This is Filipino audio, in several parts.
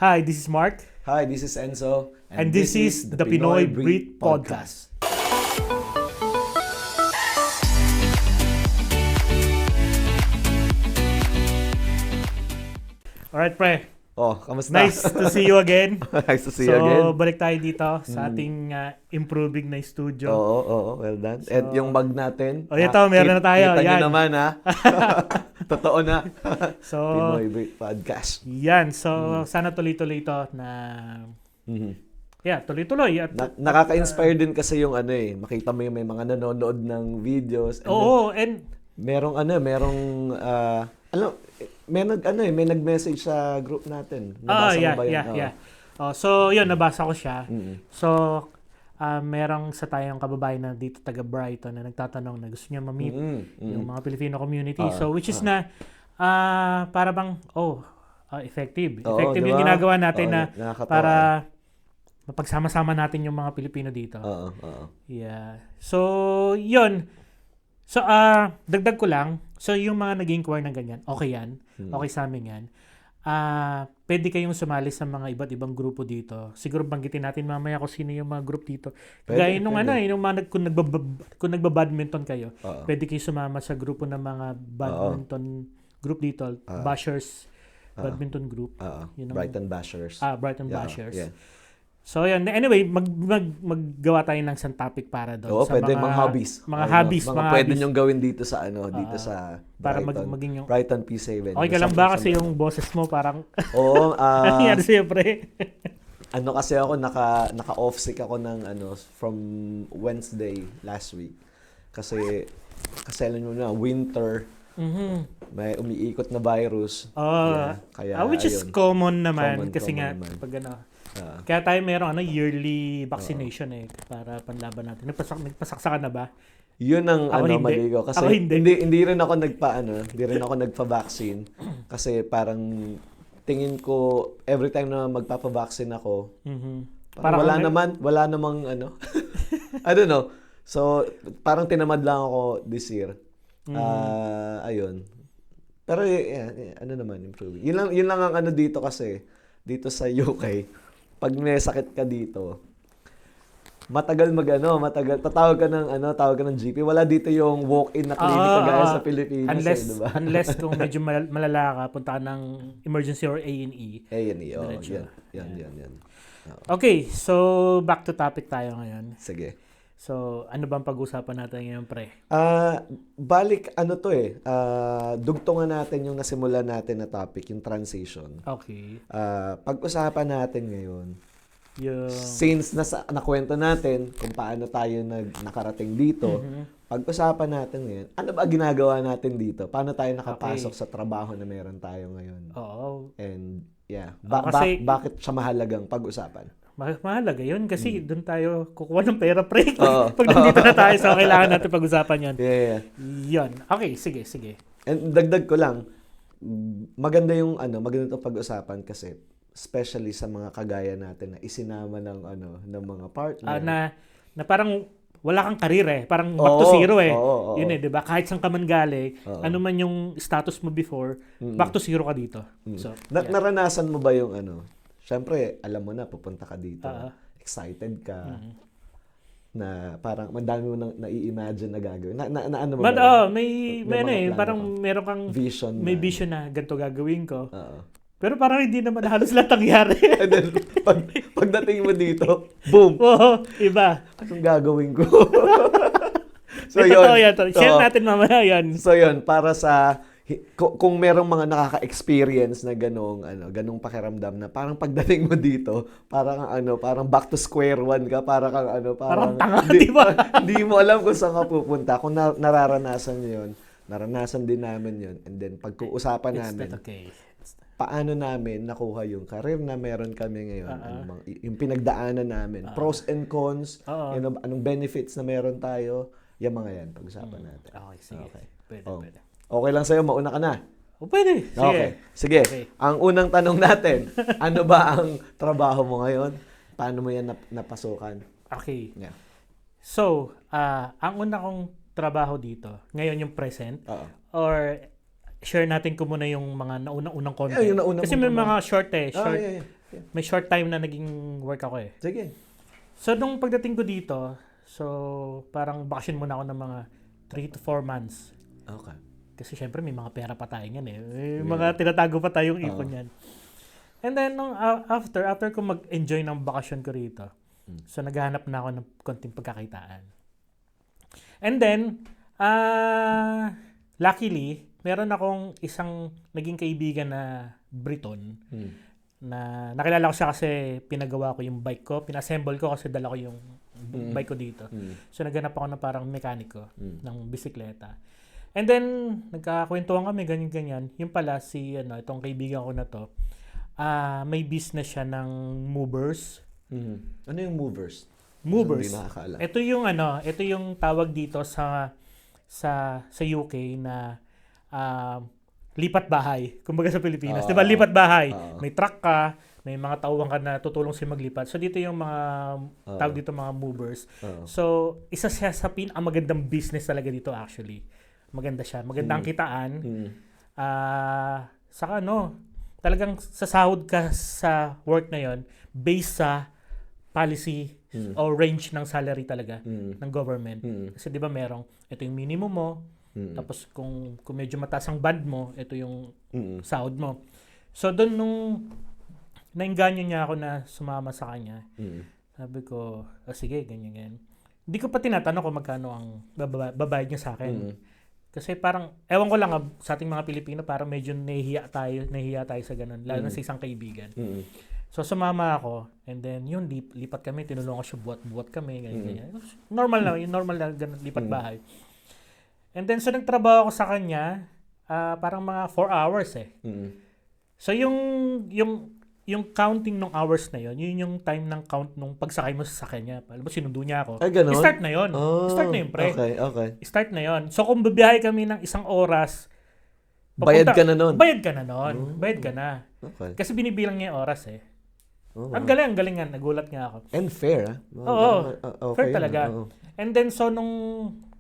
Hi, this is Mark. Hi, this is Enzo. And this is the Pinoy Breed Podcast. Alright, pre. Oh, kamusta? Nice to see you again. Nice to see you again. So, balik tayo dito sa ating improving na studio. Oo, well done. At yung mug natin. ito, meron na tayo. Kita nyo Yan. naman, ha? Totoo na. So, Pinoy Breed Podcast. yan. So, sana tuloy-tuloy ito na... Yeah, tuloy-tuloy. At, Nakaka-inspire din kasi yung makita mo yung may mga nanonood ng videos. and may nag-message sa group natin. Nabasa mo ba yun? Yeah. So, yun, nabasa ko siya. So, merong sa tayong kababayan na dito taga Brighton na nagtatanong na gusto niya ma-meet yung mga Filipino community. So, which is na, para bang, effective. Effective diba? yung ginagawa natin na nakakatawa. para mapagsama-sama natin yung mga Pilipino dito. Yeah. So, yun. So, dagdag ko lang. So, yung mga nag-inquire ng ganyan, okay yan. Okay sa amin yan. Pwede kayong sumali sa mga iba't ibang grupo dito. Siguro banggitin natin mamaya kung sino yung mga group dito. Gaya nung kung nagbabadminton kayo, pwede kayo sumama sa grupo ng mga badminton group dito. Bashers Badminton Group. Brighton Bashers. Brighton Bashers. Yeah. So, yan. Anyway, maggawa tayo ng isang topic para doon. Oo, sa pwede mga hobbies. Mga hobbies. Mga pwede nyong gawin dito sa dito sa para Brighton. maging yung... Brighton P7. Okay ka lang ba kasi yung boses mo parang... Oo. Nangyari sa'yo, pre. Kasi ako, naka-off sick ako ng from Wednesday last week. Kasi alam mo na, winter, may umiikot na virus. Kaya, which is common naman. Kasi common nga, naman. pag kaya tayo merong yearly vaccination para panlaban natin. Nagpasaksakan na ba? Yun ang mali ko kasi Ako hindi. hindi rin ako nagpa-vaccine kasi parang tingin ko every time na magpapa-vaccine ako, parang wala namang I don't know. So parang tinamad lang ako this year. Ayun. Pero naman improving. Yun lang ang dito kasi dito sa UK. Pag may sakit ka dito, matagal tatawag ka ng GP. Wala dito yung walk-in na klinika gaya sa Pilipinas, diba? Unless kung medyo malala ka, punta ka ng emergency or A&E. A&E, yan. Okay, so back to topic tayo ngayon. Sige. So, ano bang pag-usapan natin ngayon, pre? Balik, dugtungan natin yung nasimulan natin na topic, yung transition. Okay. Pag-usapan natin ngayon, since nakwento natin kung paano tayo nakarating dito, pag-usapan natin ngayon, ano ba ginagawa natin dito? Paano tayo nakapasok sa trabaho na meron tayo ngayon? Oo. And, bakit siya mahalagang pag-usapan? Mahalaga yun kasi doon tayo kukuha ng pera, pre. Pag nandito na tayo, so kailangan natin pag-usapan yun. Yeah. Yun. Okay, sige. And dagdag ko lang, maganda itong pag-usapan kasi especially sa mga kagaya natin na isinama ng mga partner. Na parang wala kang karir Parang back to zero Yun 'di ba? Kahit saan ka man galing, ano man yung status mo before, back to zero ka dito. So, naranasan mo ba yung Siyempre, alam mo na, pupunta ka dito. Excited ka. Na parang, madami mo nang nai-imagine na gagawin. Ano mo ba? Parang meron kang vision. May vision na ganito gagawin ko. Pero parang hindi naman halos lahat nangyari. And then, pagdating mo dito, boom! Iba. Anong gagawin ko? So, yun. Share natin mamaya yan. So, yun. Para sa... Kung merong mga nakaka-experience na ganong pakiramdam na parang pagdating mo dito, parang back to square one ka, parang tanga, di ba? Hindi mo alam kung saan ka pupunta. Kung nararanasan niyo yun, naranasan din namin yun. And then pagkuusapan namin, paano namin nakuha yung career na meron kami ngayon, yung pinagdaanan namin, pros and cons, anong benefits na meron tayo, yung mga yan, pag-usapan natin. Okay, sige. Pwede. Okay lang sa'yo, mauna ka na. Pwede. Sige. Ang unang tanong natin, ano ba ang trabaho mo ngayon? Paano mo yan napasukan? Okay. Yeah. So, ang una kong trabaho dito, ngayon yung present, or share natin ko muna yung mga naunang-unang content. Yung nauna kasi may mga short. may short time na naging work ako eh. Sige. So, nung pagdating ko dito, so, parang bakasyon muna ako ng mga 3 to 4 months. Okay. Kasi syempre, may mga pera pa tayo yan eh. May mga tinatago pa tayong ipon yan. And then, nung after ko mag-enjoy ng bakasyon ko rito, so, naghahanap na ako ng konting pagkakitaan. And then, luckily, meron akong isang naging kaibigan na Briton na nakilala ko siya kasi pinagawa ko yung bike ko. Pinassemble ko kasi dala ko yung bike ko dito. So, naghanap ako ng parang mekaniko ng bisikleta. And then, nagkakwentuhan kami, ganyan-ganyan. Yung pala, itong kaibigan ko na to, may business siya ng movers. Ano yung movers? Movers. Hindi nakakaalam. Ito yung tawag dito sa UK na lipat bahay. Kumbaga sa Pilipinas, 'di ba? Lipat bahay. May truck ka, may mga tauhan ka na tutulong si maglipat. So dito yung mga tawag dito mga movers. So isa siya sa pinakamagandang business talaga dito actually. Maganda siya. Maganda ang kitaan. Saka talagang sasahod ka sa work na 'yon based sa policy o range ng salary talaga ng government. Kasi 'di ba ito yung minimum mo. Tapos kung medyo mataas ang band mo, ito yung sahod mo. So doon nung nainganyo niya ako na sumama sa kanya. Sabi ko, sige, ganyan. Hindi ko pa tinatanong kung magkano ang babayad niya sa akin. Kasi parang, ewan ko lang sa ating mga Pilipino, parang medyo nahihiya tayo sa ganun. Lalo na sa isang kaibigan. So sumama ako, and then yun, lipat kami, tinulungan ko siya, buhat kami, ganyan. Normal na ganun, lipat bahay. And then, so nagtrabaho ako sa kanya, parang mga 4 hours eh. So yung counting ng hours na yun yung time ng count nung pagsakay mo sa kanya. Alam mo, sinundo niya ako. Ay, ganun? Start na yun. Start na yun, pre. Okay. Start na yun. So kung bibiyahe kami ng 1 oras, bayad ka na nun? Bayad ka na nun. Bayad ka na. Okay. Kasi binibilang niya yung oras eh. Ang galing nga. Nagulat nga ako. And fair, Oo. Okay, fair talaga. And then, so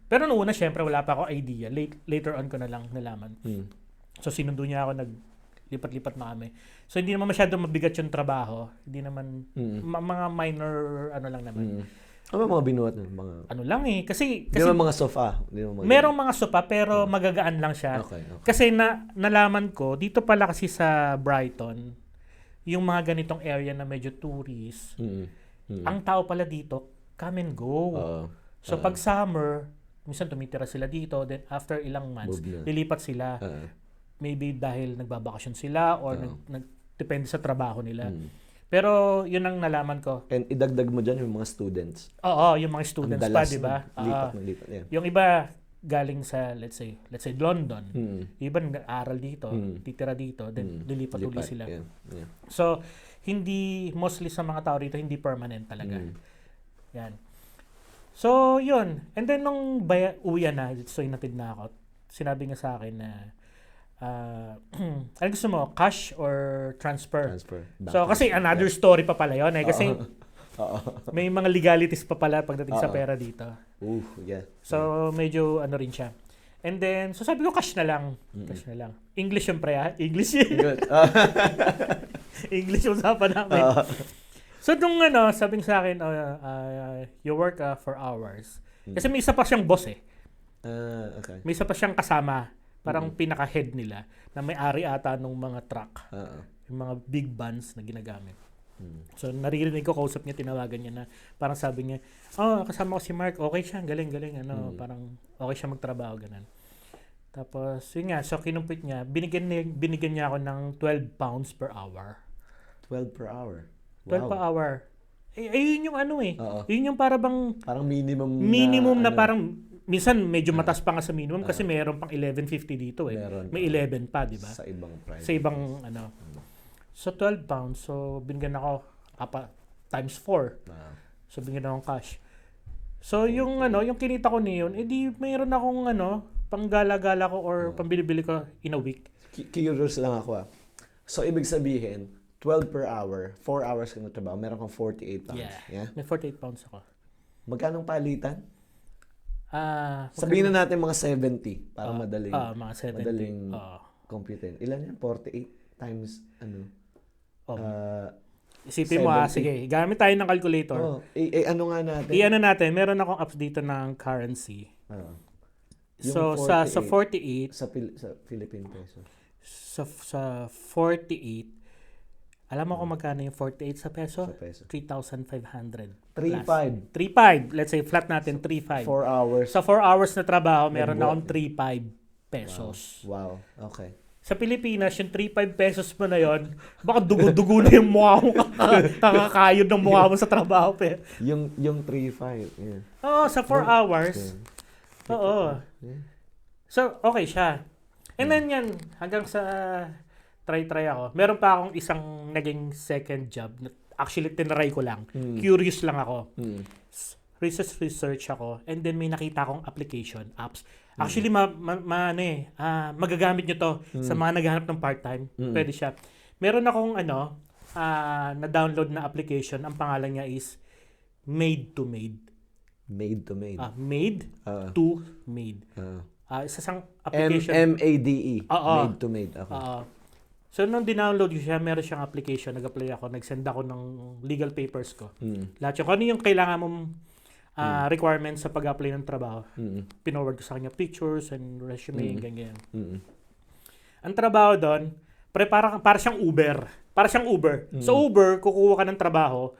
pero noong una, syempre, wala pa ako idea. Later on ko na lang nalaman. So, sinundo niya ako, naglipat-lipat na kami. So, hindi naman masyado mabigat yung trabaho. Hindi naman, mga minor, lang naman. Ano mga binuhat nun? Lang eh. Kasi Hindi naman mga sofa. Merong mga sofa, pero magagaan lang siya. Okay. Kasi nalaman ko, dito pala kasi sa Brighton, yung mga ganitong area na medyo tourist, ang tao pala dito, come and go. So, pag summer, minsan tumitira sila dito, then after ilang months, lilipat sila. Maybe dahil nagbabakasyon sila or depende sa trabaho nila. Pero yun ang nalaman ko. And idagdag mo dyan yung mga students. Oo, yung mga students pa, di ba? Lipat. Yeah. Yung iba galing sa, let's say London. Yung iba nag-aaral dito, titira dito, then lilipat uli sila. Yeah. So, mostly sa mga tao rito, hindi permanent talaga. Yan. So, yun. And then, nung uwian na, so inatid na ako, sinabi nga sa akin na, ano gusto mo, cash or transfer? So, kasi another story pa pala yun eh. Kasi, may mga legalities pa pala pagdating sa pera dito. Yeah. So, medyo rin siya. And then, so sabi ko, cash na lang. Cash na lang. English yung pre, ha? English yun. English yung usapan namin. So, nung sabi niya sa akin, you work 4 hours. Kasi may isa pa siyang boss eh. Okay. May isa pa siyang kasama. Parang pinaka-head nila na may-ari ata nung mga truck. Yung mga big vans na ginagamit. So, naririnig ko, kausap niya, tinawagan niya na parang sabi niya, kasama ko si Mark, okay siya, galing. Parang okay siya magtrabaho, ganun. Tapos, yun nga, so kinumpit niya, binigyan niya ako ng 12 pounds per hour. 12 per hour? 12 per hour. Yun yung yun yung parang minimum na parang minsan medyo matas pa nga sa minimum kasi mayroon pang 11.50 dito eh. May 11 pa, di ba? Sa ibang price. Sa ibang So 12 pounds. So binigyan ako times 4. So binigyan ako ng cash. So yung yung kinita ko niyon, edi mayroon akong panggala-gala ko or pambili-bili ko in a week. Curious lang ako. So ibig sabihin 12 per hour, 4 hours ka nagtrabaho, meron kang 48 pounds. Yeah. May 48 pounds ako. Magkano palitan? Sabihin na natin mga 70 para madaling mga 70. Madaling computer. Ilan yan? 48 times Isipin mo 70. sige, gamit tayo ng calculator. Oh, ano nga natin? I-ano natin, meron akong apps dito ng currency. So, Yung sa 48, sa Philippine peso. sa 48, alam mo kung magkano yung 48 sa peso? Sa peso. 3,500. 3.5. 3.5. Let's say flat natin 3.5. 4 hours. Sa 4 hours na trabaho, meron akong 3.5 pesos. Wow. Okay. Sa Pilipinas, yung 3.5 pesos mo na yon, baka dugo-dugo na yung mukha mo, kakakayod ng mukha mo sa trabaho. Yung 3.5. Yeah. Oo, sa 4 hours. Oo. So, okay siya. And then yan, hanggang sa try ako. Meron pa akong isang naging second job. Actually, tinry ko lang. Curious lang ako. Research ako. And then may nakita akong application, apps. Actually, magagamit nyo to sa mga naghahanap ng part-time. Pwede siya. Meron akong na-download na application. Ang pangalan niya is Made to Made. Made to Made. Made to Made. Isa sang application. MADE. Made to Made. Okay. So, nung dinownload ko siya, meron siyang application. Nag-apply ako. Nag-send ako ng legal papers ko. Lahat yung, ano yung kailangan mong requirements sa pag-apply ng trabaho. Pinorward ko sa kanya pictures and resume, ganyan. Ang trabaho doon, para siyang Uber. Para siyang Uber. So, Uber, kukuha ka ng trabaho,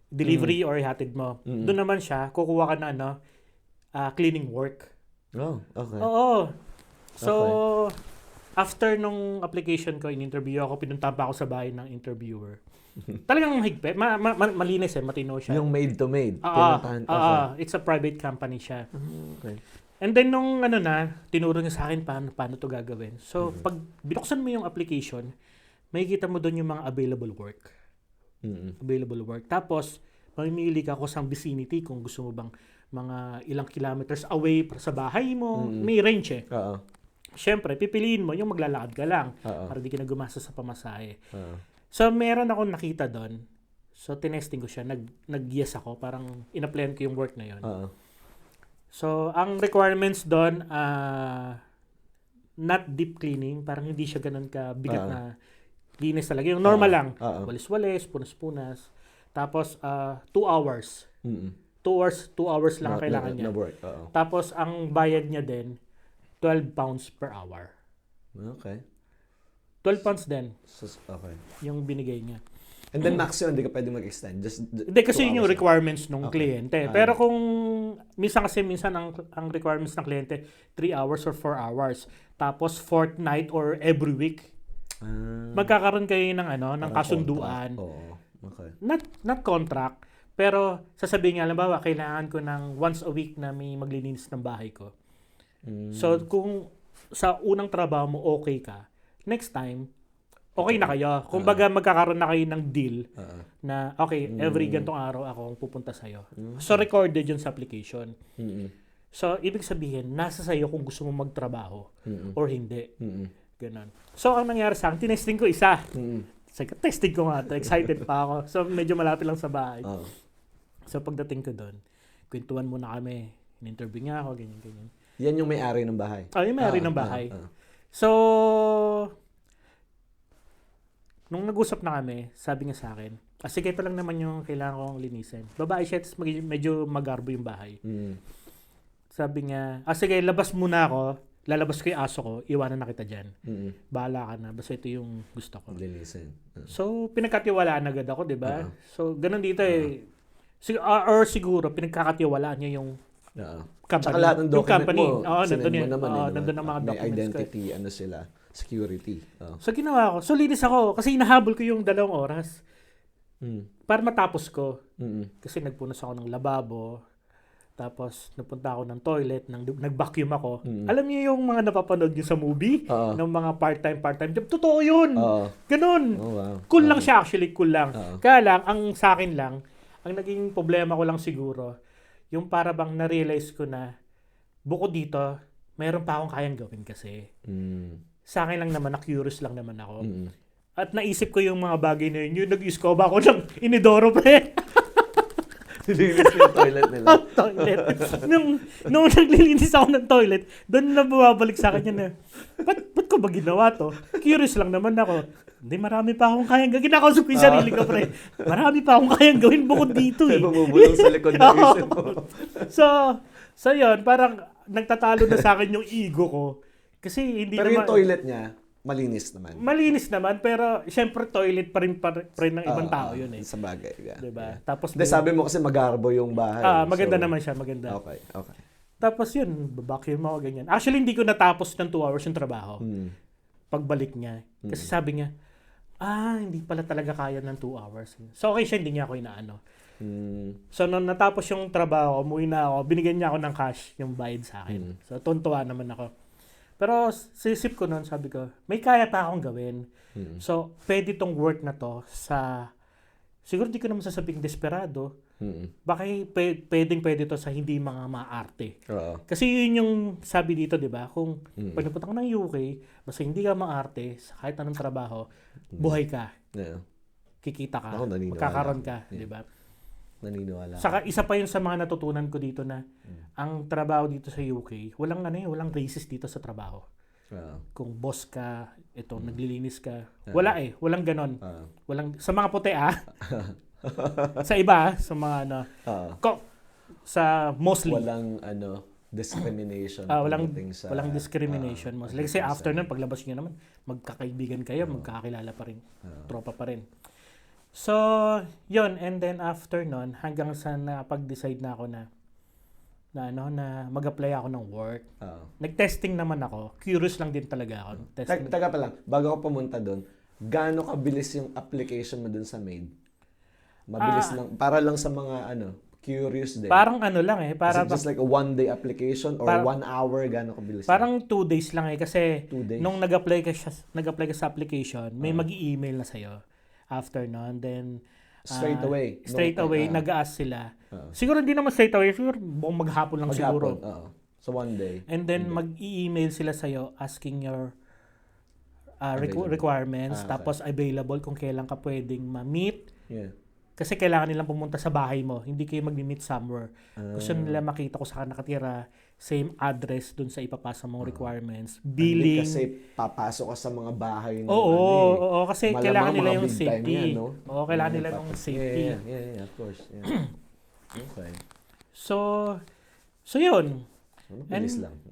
delivery or ihatid mo. Doon naman siya, kukuha ka na cleaning work. Oh, okay. Oo. So, after nung application ko, in-interview ako, pinunta pa ako sa bahay ng interviewer. Talagang higpit. Malinis matino siya. Yung Made to Made. It's a private company siya. Okay. And then nung tinuro niya sa akin paano to gagawin. So, pag binuksan mo yung application, makikita mo doon yung mga available work. Available work. Tapos, mamimili ka kung saan vicinity, kung gusto mo bang mga ilang kilometers away sa bahay mo. May range Siyempre, pipiliin mo yung maglalakad ka lang para di ka na gumasa sa pamasahe. So, meron akong nakita doon. So, tinesting ko siya. Nag-yes ako. Parang in-applyan ko yung work na yon. So, ang requirements doon, not deep cleaning. Parang hindi siya ganun kabigat na linis talaga. Yung normal lang. Walis-walis, punas-punas. Tapos, 2 hours. 2 hours lang ang kailangan niya. Tapos, ang bayad niya din, 12 pounds per hour. Okay. 12 pounds din. Okay. Yung binigay niya. And then max yun, hindi ka pwede mag-extend. Hindi, kasi yun yung requirements ng kliyente. Pero kung minsan ang requirements ng kliyente 3 hours or 4 hours. Tapos fortnight or every week. Magkakaroon kayo ng kasunduan. Okay. Not contract. Pero sasabihin nga, halimbawa, kailangan ko ng once a week na may maglilinis ng bahay ko. So, kung sa unang trabaho mo okay ka, next time, okay na kayo. Kung baga magkakaroon na kayo ng deal na, okay, every gantong araw ako pupunta sa'yo. So, recorded yun sa application. So, ibig sabihin, nasa sa'yo kung gusto mo magtrabaho or hindi. Ganon. So, ang nangyari sa akin, tinesting ko isa. Testing ko nga. Excited pa ako. So, medyo malapit lang sa bahay. So, pagdating ko doon, kwentuhan muna kami. In-interview niya ako, ganyan. Yan yung may-ari ng bahay? Yung may-ari ng bahay. So, nung nag-usap na kami, sabi niya sa akin, sige, ito lang naman yung kailangan kong linisin. Babae siya, medyo magarbo yung bahay. Sabi niya, sige, labas muna ako. Lalabas ko yung aso ko, iwanan na kita dyan. Bahala ka na, basta ito yung gusto ko. Linisin. So, pinagkatiwalaan agad ako, di ba? So, ganun dito or siguro, pinagkakatiwalaan niya yung company. Tsaka lahat ng document mo, nandun ang mga may documents identity, sila, security. So, ginawa ko. So, linis ako. Kasi inahabol ko yung 2 oras. Para matapos ko. Kasi nagpunas ako ng lababo. Tapos, napunta ako ng toilet, nag-vacuum ako. Alam niyo yung mga napapanood niyo sa movie? Ng mga part-time job. Totoo yun! Ganun! Wow. Cool lang siya actually, cool lang. Kaya lang, sa akin lang, ang naging problema ko lang siguro, yung para bang na-realize ko na, bukod dito, mayroon pa akong kayang gawin kasi. Sa akin lang naman, na-curious lang naman ako. At naisip ko yung mga bagay na yun, yung nag-discover ako ng inidoro, pre. Nilinis yung toilet nila. Toilet. Nung naglilinis ako ng toilet, doon na bumabalik sa akin yun na, ba't ko ba ginawa to? Curious lang naman ako. Hindi, marami pa akong kayang gawin. Kinakausap ko yung sarili ko, pre. Marami pa akong kayang gawin bukod dito eh. Bumubulong sa likod ng isip mo. So yun, parang nagtatalo na sa akin yung ego ko. Kasi hindi Pero naman... yung toilet niya, malinis naman. Malinis naman, pero syempre toilet pa rin ng ibang tao yun eh. Sa bagay. Yeah. Diba? Tapos sabi mo kasi magarbo yung bahay. Maganda naman siya, maganda. Okay. Tapos yun, babacuum mo ganyan. Actually, hindi ko natapos ng 2 hours yung trabaho. Pagbalik niya. Kasi sabi niya, hindi pala talaga kaya ng 2 hours. So okay siya, hindi niya ako inaano. So nung natapos yung trabaho, umuwi na ako, binigyan niya ako ng cash, yung bayad sa akin. So tuntua naman ako. Pero sisip ko noon, sabi ko, may kaya pa akong gawin. So pwede tong work na to sa, siguro di ko naman sasabing desperado. Baka pwede to sa hindi mga maarte. Kasi yun yung sabi dito, di ba? Kung pag napunta ka ng UK, basta hindi ka maarte, sa kahit anong trabaho, buhay ka. Kikita ka, magkakaroon ka, di ba? Naniniwala. Saka isa pa yun sa mga natutunan ko dito na ang trabaho dito sa UK, walang racist dito sa trabaho. Kung boss ka, naglilinis ka, walang ganon. Walang sa mga puti sa iba, sa mga sa mostly walang discrimination. Walang discrimination mostly. Kasi after nun, paglabas niyo naman, magkakaibigan kayo, magkakakilala pa rin, tropa pa rin. So, yun. And then after nun, hanggang sa napag-decide na ako na mag-apply ako ng work. Nag-testing naman ako. Curious lang din talaga ako. Taga pa lang, bago ako pumunta doon, gaano kabilis yung application mo doon sa Maid? Mabilis lang. Para lang sa mga curious din. Parang lang eh. Is it just like a 1-day application or 1 hour? Gaano kabilis? Parang 2 days lang eh. Kasi 2 days. nung nag-apply ka sa application, may mag-i-email na sa'yo. After nun, then straight away, nag-ask sila. Siguro hindi naman straight away, siguro buong maghapon lang siguro. So 1 day. And then mag-i-email sila sa'yo asking your requirements, tapos available kung kailan ka pwedeng ma-meet. Kasi kailangan nilang pumunta sa bahay mo, hindi kayo mag-meet somewhere. Gusto nila makita ko saan nakatira, same address dun sa ipapasa mong requirements, billing. Kasi papasok ka sa mga bahay ng Oo, kasi kailangan nila yung big time safety. yan, no? Oo, kailangan nila yung safety. Yeah, of course. Yeah. Okay. So yun. Mabilis lang.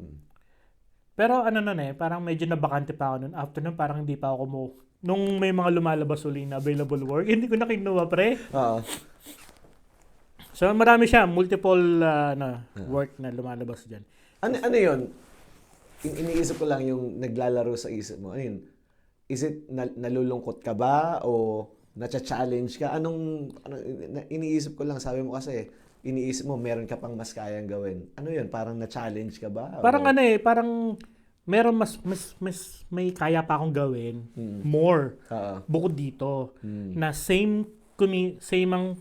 Pero parang medyo nabakante pa ako nun. After nun, parang hindi pa ako nung may mga lumalabas uli na available work, hindi ko na kinuha, pre. So marami siya, multiple work na lumalabas dyan. Ano yun? Iniisip ko lang yung naglalaro sa isip mo. Ano yun? Is it nalulungkot ka ba o nacha-challenge ka? Iniisip ko lang, sabi mo kasi, iniisip mo meron ka pang mas kayang gawin. Ano yun? Parang na-challenge ka ba? Parang parang meron mas may kaya pa akong gawin more bukod dito na same ang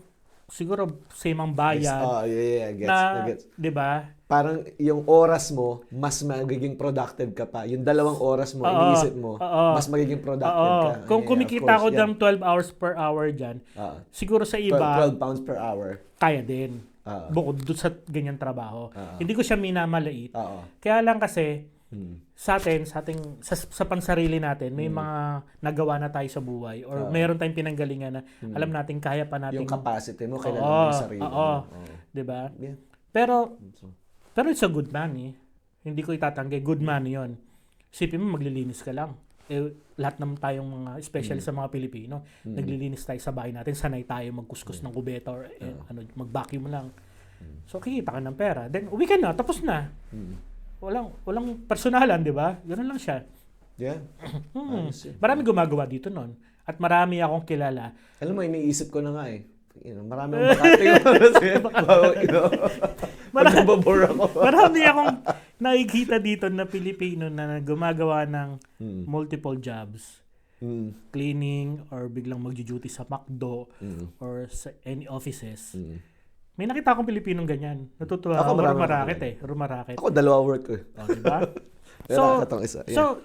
bayan gets. 'Di ba? Parang yung oras mo mas magiging productive ka pa. Yung 2 oras mo iniisip mo mas magiging productive ka. Kung kumikita ako ng 12 hours per hour diyan, siguro sa iba 12 pounds per hour kaya din. Bukod doon sa ganyan trabaho. Hindi ko siya minamaliit. Kaya lang kasi sa pansarili natin, may mga nagawa na tayo sa buhay or meron tayong pinanggalingan na alam natin kaya pa natin. Yung capacity mo, kailangan mo yung sarili mo. Diba? Yeah. Pero it's a good money. Hindi ko itatanggi. Good money yon. Isipin mo, maglilinis ka lang. Lahat naman tayong mga, especially sa mga Pilipino, naglilinis tayo sa bahay natin, sanay tayo magkuskus ng kubeta or mag-vacuum lang. So, kikita ka ng pera. Then, uwi ka na, tapos na. Walang personalan, di ba? Ganun lang siya. Yeah. Marami gumagawa dito noon. At marami akong kilala. Alam mo, iniisip ko na nga eh. Marami akong marami akong nakikita dito na Pilipino na gumagawa ng multiple jobs. Cleaning or biglang magjo-duty sa McDo or sa any offices. May nakita akong Pilipinong ganyan. Natutuwa ako. Rumarakit. Ako 2 work ko. Diba? So,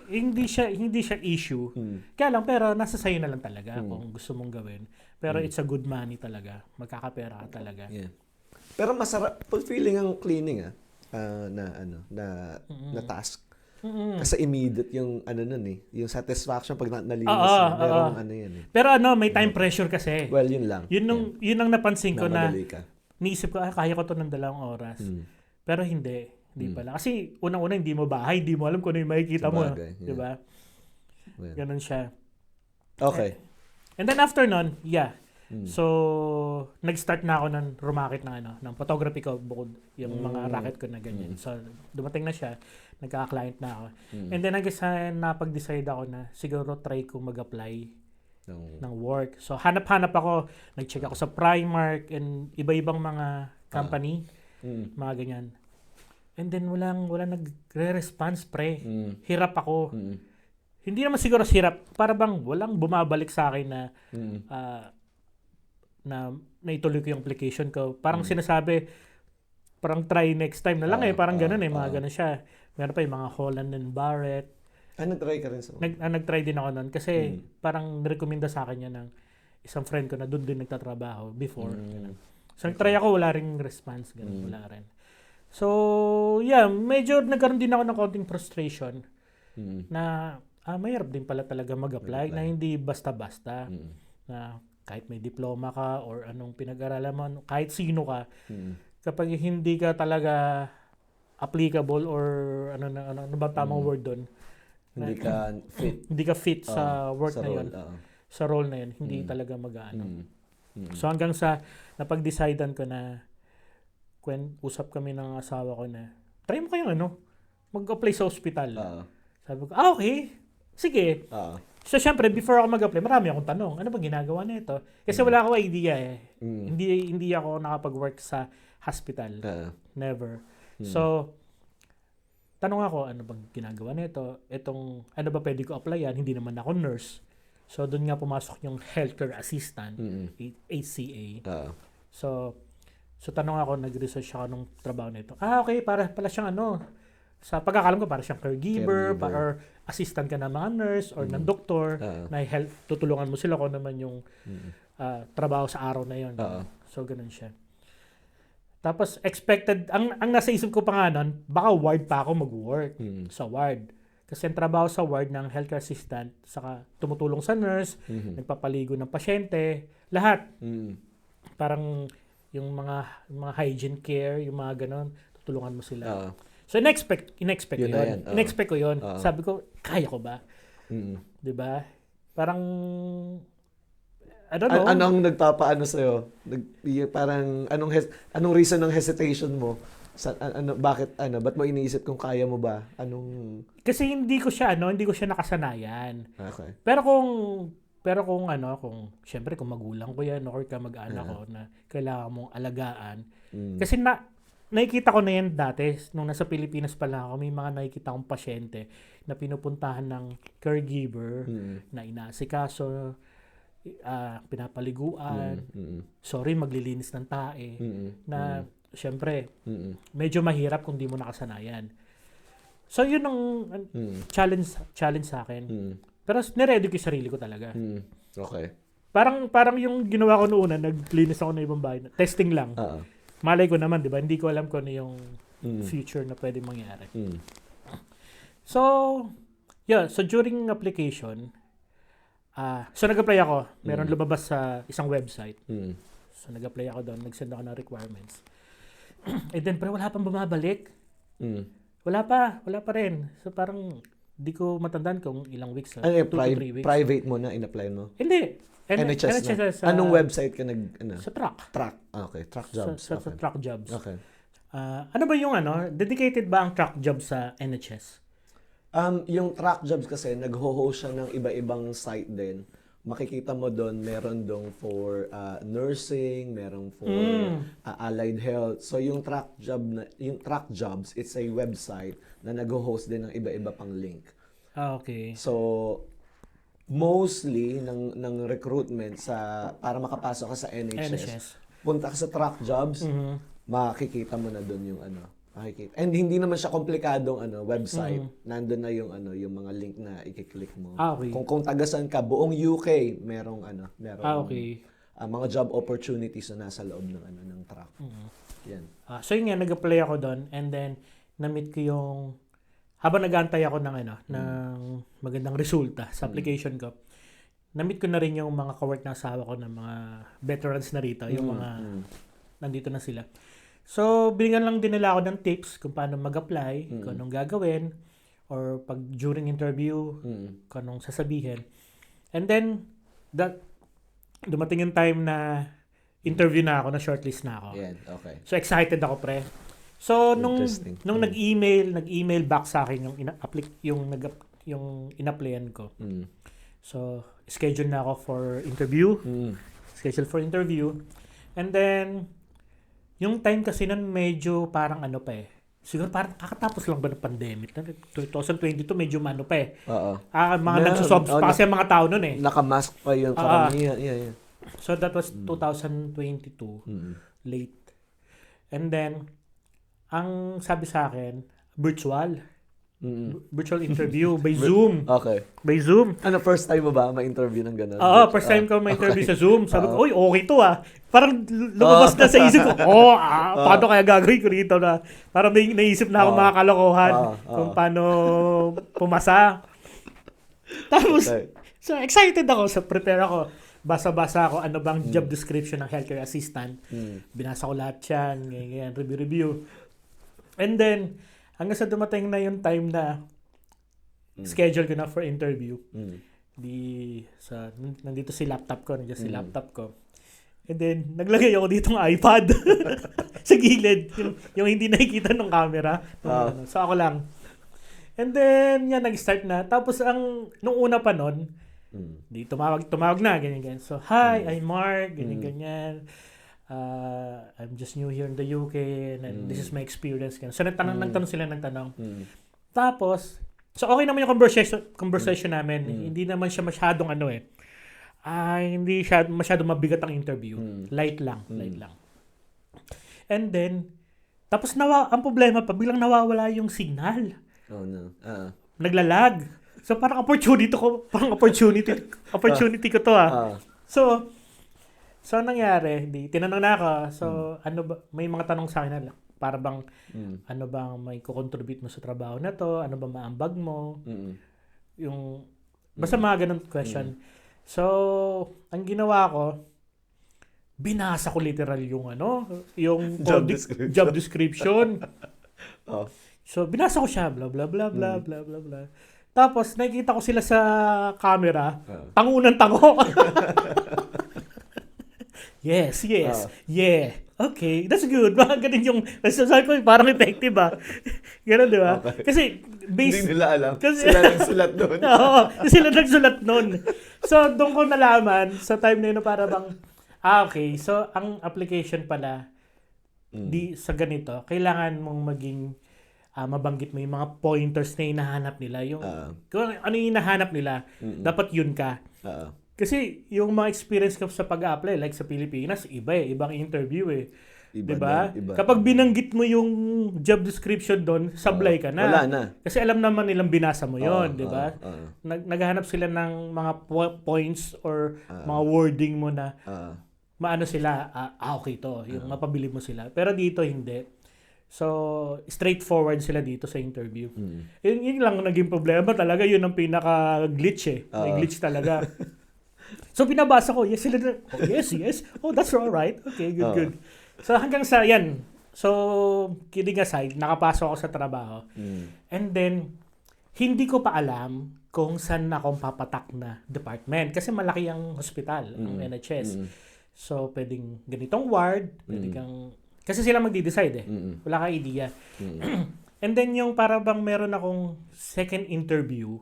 hindi siya issue. Kaya lang, pero nasa sayo na lang talaga kung gusto mong gawin. Pero it's a good money talaga. Magkakapera ka talaga. Yeah. Pero masarap, fulfilling ang cleaning na task. Kasi immediate yung nun yung satisfaction pag nalinis merong yan eh. Pero may time pressure kasi. Well, yun lang. Yun ang napansin ko na madali ka. Niisip ko, kaya ko to ng 2 oras. Pero hindi pala. Kasi unang-una hindi mo bahay, hindi mo alam kung ano yung makikita mo. Di ba? Well. Ganun siya. Okay. And then after nun, so nag-start na ako ng rumakit ng photography ko bukod yung mga racket ko na ganyan. So dumating na siya, nagka-client na ako. And then napag-decide ako na siguro try ko mag-apply ng work. So hanap-hanap ako, nag-check ako sa Primark and iba-ibang mga company, mga ganyan. And then walang nagre-response, pre. Hirap ako. Hindi naman siguro hirap, para bang walang bumabalik sa akin na naituloy ko yung application ko. Parang sinasabi, parang try next time na lang parang ganun mga ganun siya. Meron pa yung mga Holland and Barrett. Nag-try ka rin sa nag-try din ako nun kasi parang nirekomenda sa akin yan ng isang friend ko na doon din nagtatrabaho before. So nag-try ako, wala ring response. Ganun, wala rin. So, medyo nagkaroon din ako ng konting frustration na mahirap din pala talaga mag-apply na hindi basta-basta. Na kahit may diploma ka or anong pinag-aralan mo, kahit sino ka, kapag hindi ka talaga applicable or ano ba tamang word doon? Hindi ka fit. Hindi ka fit sa work na yun. Sa role na yun, hindi talaga mag-aano. So hanggang sa napag-decidean ko na usap kami ng asawa ko na try mo kayong mag-apply sa ospital. Sabi ko, okay. Sige. So syempre, before ako mag-apply, marami akong tanong. Ano ba ginagawa nito? Kasi wala akong idea eh. Hindi ako nakapag-work sa hospital. Never. So, tanong ako, ano bang ginagawa nito? Ano ba pwede ko applyan? Hindi naman ako nurse. So, doon nga pumasok yung healthcare assistant, HCA. So, tanong ako, nag-research ako nung trabaho nito. Okay, para pala siyang sa pagkakalam ko, para siyang caregiver. Or assistant ka ng mga nurse or ng doktor na tutulungan mo sila kung naman yung trabaho sa araw na yun. So, ganun siya. Tapos, expected, ang nasa isip ko pa nga nun, baka ward pa ako mag-work sa ward. Kasi ang trabaho sa ward ng healthcare assistant, saka tumutulong sa nurse, nagpapaligo ng pasyente, lahat. Parang yung mga hygiene care, yung mga ganon, tutulungan mo sila. So, in-expect ko yun. In-expect ko yun. Sabi ko, kaya ko ba? Diba? Parang, I don't know. Anong nagpapaano sa'yo? Parang, anong reason ng hesitation mo? Ba't mo iniisip kung kaya mo ba? Kasi hindi ko siya nakasanayan. Okay. Pero kung syempre kung magulang ko yan or kamag-anak ko na kailangan mong alagaan. Kasi nakikita ko na yan dati nung nasa Pilipinas pa lang ako, may mga nakikita akong pasyente na pinupuntahan ng caregiver na inaasikaso, pinapaliguan, maglilinis ng tae, na syempre medyo mahirap kung di mo nakasanayan. So yun ang challenge sa akin. Pero niready ko yung sarili ko talaga. Okay. Parang yung ginawa ko noon, naglinis ako ng ibang bahay. Testing lang. Malay ko naman, di ba? Hindi ko alam kung ano yung future na pwede mangyari. So during application, so nag-apply ako. Meron lumabas sa isang website. So nag-apply ako doon. Nag-send ako ng requirements. And then, pero wala pang bumabalik. Wala pa rin. So parang, di ko matandaan kung ilang weeks. 2 to 3 weeks. Private mo na in-apply mo? Hindi. NHS na? Anong website ka Sa Track. Track. Okay. Track Jobs. Sa Track Jobs. Okay. Ano ba yung dedicated ba ang Track Jobs sa NHS? Yung Track Jobs kasi, nag-host siya ng iba-ibang site din. Makikita mo doon, meron doon for nursing, meron for allied health. So yung Track Jobs, it's a website na nag-host din ng iba-iba pang link. Okay. So mostly ng recruitment para makapasok ka sa NHS. Punta ka sa Track Jobs, makikita mo na doon yung makikita. And hindi naman siya komplikadong website. Nandun na yung yung mga link na i-click mo. Okay. Kung tagasan ka buong UK, merong okay. mga job opportunities na nasa loob ng truck. Yan. So yun nga, nag-apply ako doon, and then na-meet ko yung, habang nag-aantay ako ng magandang resulta sa application ko, na-meet ko na rin yung mga kawork na asawa ko ng mga veterans na rito, yung mga nandito na sila. So, binigyan lang din nila ako ng tips kung paano mag-apply, kung anong gagawin, or pag during interview, kung anong sasabihin. And then, dumating yung time na interview na ako, na shortlist na ako. Yeah, okay. So, excited ako, pre. So, nung nag-email back sa akin yung in-applyan ko. So, schedule na ako for interview. Schedule for interview. And then, yung time kasi nun medyo parang siguro parang kakatapos lang ba ng pandemic? 2022 medyo pa eh. Oo. Mga nagsuswab pa kasi mga tao nun eh. Nakamask pa yung karamihan. Yeah. So that was 2022. Late. And then, ang sabi sa akin, virtual. Virtual interview by Zoom. Okay. By Zoom. Ano, first time mo ba ma-interview ng gano'n? Oo, first time ko ma-interview sa Zoom. Sabi ko, okay to Parang lumabas na sa isip ko, paano kaya gagawin ko rito na? Parang may naisip na ako mga kalokohan kung paano pumasa. Tapos, so excited ako. So prepare ako. Basa-basa ako ano bang job description ng healthcare assistant. Binasa ko lahat yan. Ganyan, review. And then, hanggang sa dumating na yung time na schedule ko na for interview. Nandito si laptop ko. Nandiyan si laptop ko. And then, naglagay ako dito ng iPad sa gilid. Yung hindi nakikita ng camera. So, ako lang. And then, nag-start na. Tapos, nung una pa nun, tumawag na, ganyan. So, hi, I'm Mark, ganyan. I'm just new here in the UK and this is my experience. So, nagtanong sila. Tapos, so okay naman yung conversation namin. Hindi naman siya masyadong hindi siya masyadong mabigat ang interview. Light lang. And then, tapos ang problema pa, biglang nawawala yung signal. Oh no. Naglalag. So parang opportunity ko to So nangyari, tinanong na ako. So ano ba, may mga tanong sa akin na para bang ano bang may ko-contribute mo sa trabaho na to, ano ba maambag mo? Yung basta mga ganun question. So ang ginawa ko, binasa ko literal yung job description. So binasa ko siya, blah blah blah blah blah blah blah. Tapos nakikita ko sila sa camera, tango ng tango. Yes. Yeah. Okay, that's good. Baka ganun yung sabi ko, parang effective Ganun, di ba? Okay. Kasi hindi nila alam. Sila nagsulat doon. Oo, sila nagsulat noon. So doon ko nalaman sa time na yun para bang okay. So ang application pala sa ganito, kailangan mong maging mabanggit mo yung mga pointers na hinahanap nila. Yung kung ano yung hinahanap nila, dapat yun ka. Kasi yung mga experience ko sa pag-apply, like sa Pilipinas, ibang interview diba? Kapag binanggit mo yung job description doon, sablay ka na. Wala na. Kasi alam naman nilang binasa mo yon, diba? Naghahanap sila ng mga points or mga wording mo na maano sila, okay to, yung mapabilib mo sila. Pero dito hindi. So, straightforward sila dito sa interview. Yun lang naging problema talaga. Yun ang pinaka-glitch May glitch talaga. So, binabasa ko. Yes, sila yes. Oh, that's all right. Okay, good. So, hanggang sa, yan. So, kidding aside, nakapasok ako sa trabaho. And then, hindi ko pa alam kung saan akong papatak na department. Kasi malaki ang hospital, ang NHS. So, pwedeng ganitong ward, pwedeng kang... Kasi sila magdi-decide Wala kang idea. And then, yung para bang meron akong second interview,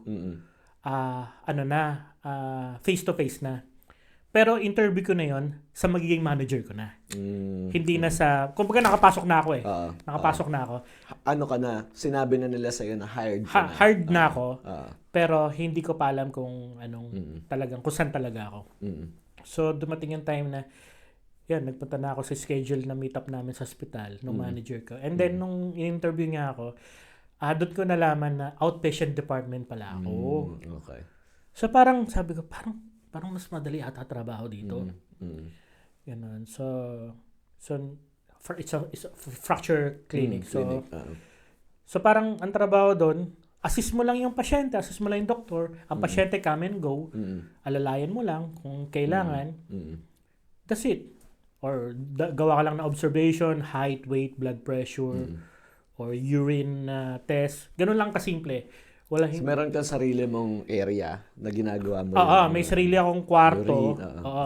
face-to-face na. Pero interview ko na yon sa magiging manager ko na. Hindi na sa... Kumbaga nakapasok na ako Nakapasok na ako. Ano ka na? Sinabi na nila sa'yo na hired ka na. Hired na ako. Pero hindi ko pa alam kung kung saan talaga ako. So dumating yung time na nagpunta na ako sa schedule na meet-up namin sa hospital ng manager ko. And then nung in-interview niya ako, doon ko nalaman na outpatient department pala ako. Okay. So parang sabi ko, parang mas madali ata trabaho dito. Ganun. It's a fracture clinic. So parang ang trabaho doon, assist mo lang yung pasyente, assist mo lang yung doktor. Ang pasyente come and go. Alalayan mo lang kung kailangan. That's it. Or gawa ka lang na observation, height, weight, blood pressure, or urine test. Ganun lang kasimple. So, meron kang sarili mong area na ginagawa mo. May sarili akong kwarto.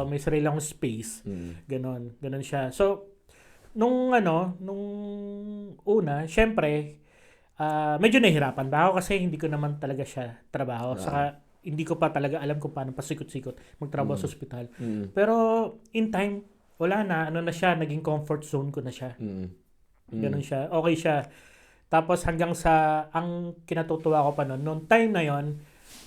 May sarili akong space. Ganon siya. So, nung una, syempre, medyo nahihirapan ba ako kasi hindi ko naman talaga siya trabaho. Saka, hindi ko pa talaga alam kung paano pasikot-sikot magtrabaho sa ospital. Pero, in time, wala na. Naging comfort zone ko na siya. Ganon siya. Okay siya. Tapos hanggang sa, ang kinatutuwa ko pa noon time na yon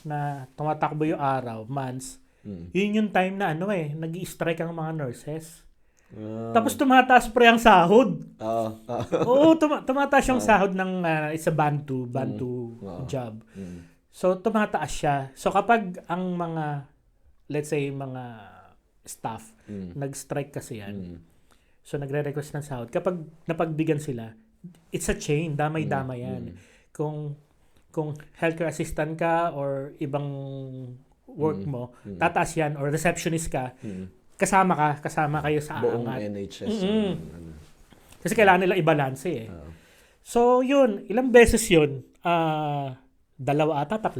na tumatakbo yung araw, months, yun yung time na nag-i-strike ang mga nurses. Tapos tumataas pre ang sahod. Oo, tumataas yung sahod ng it's a band 2 job. So tumataas siya. So kapag ang mga, let's say mga staff, nag-strike kasi yan. So nagre-request ng sahod. Kapag napagbigyan sila, it's a chain, damay-damay yan. Kung healthcare assistant ka or ibang work mo, tataas yan, or receptionist ka, kasama kayo sa buong aangat. NHS. Kasi kailangan nila i-balance eh. So yun, ilang beses yun? 2 ata, 3.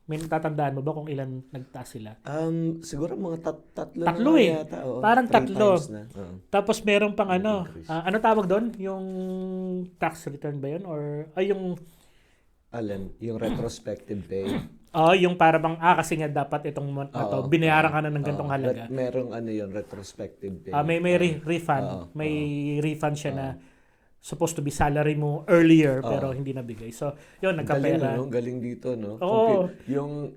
May natatandaan mo ba kung ilan nagtaas sila? Siguro mga 3 3 na eh. yata. Parang 3. Tapos meron pang ano tawag doon? Yung tax return ba yun? Or yung yung retrospective pay. Yung para bang kasi nga dapat itong month na to binayaran ka na ng ganitong halaga. Merong yung retrospective pay. May refund. May refund siya na supposed to be salary mo earlier pero hindi nabigay. So, yun, nagkapera. Galing dito, no? Oo. Yung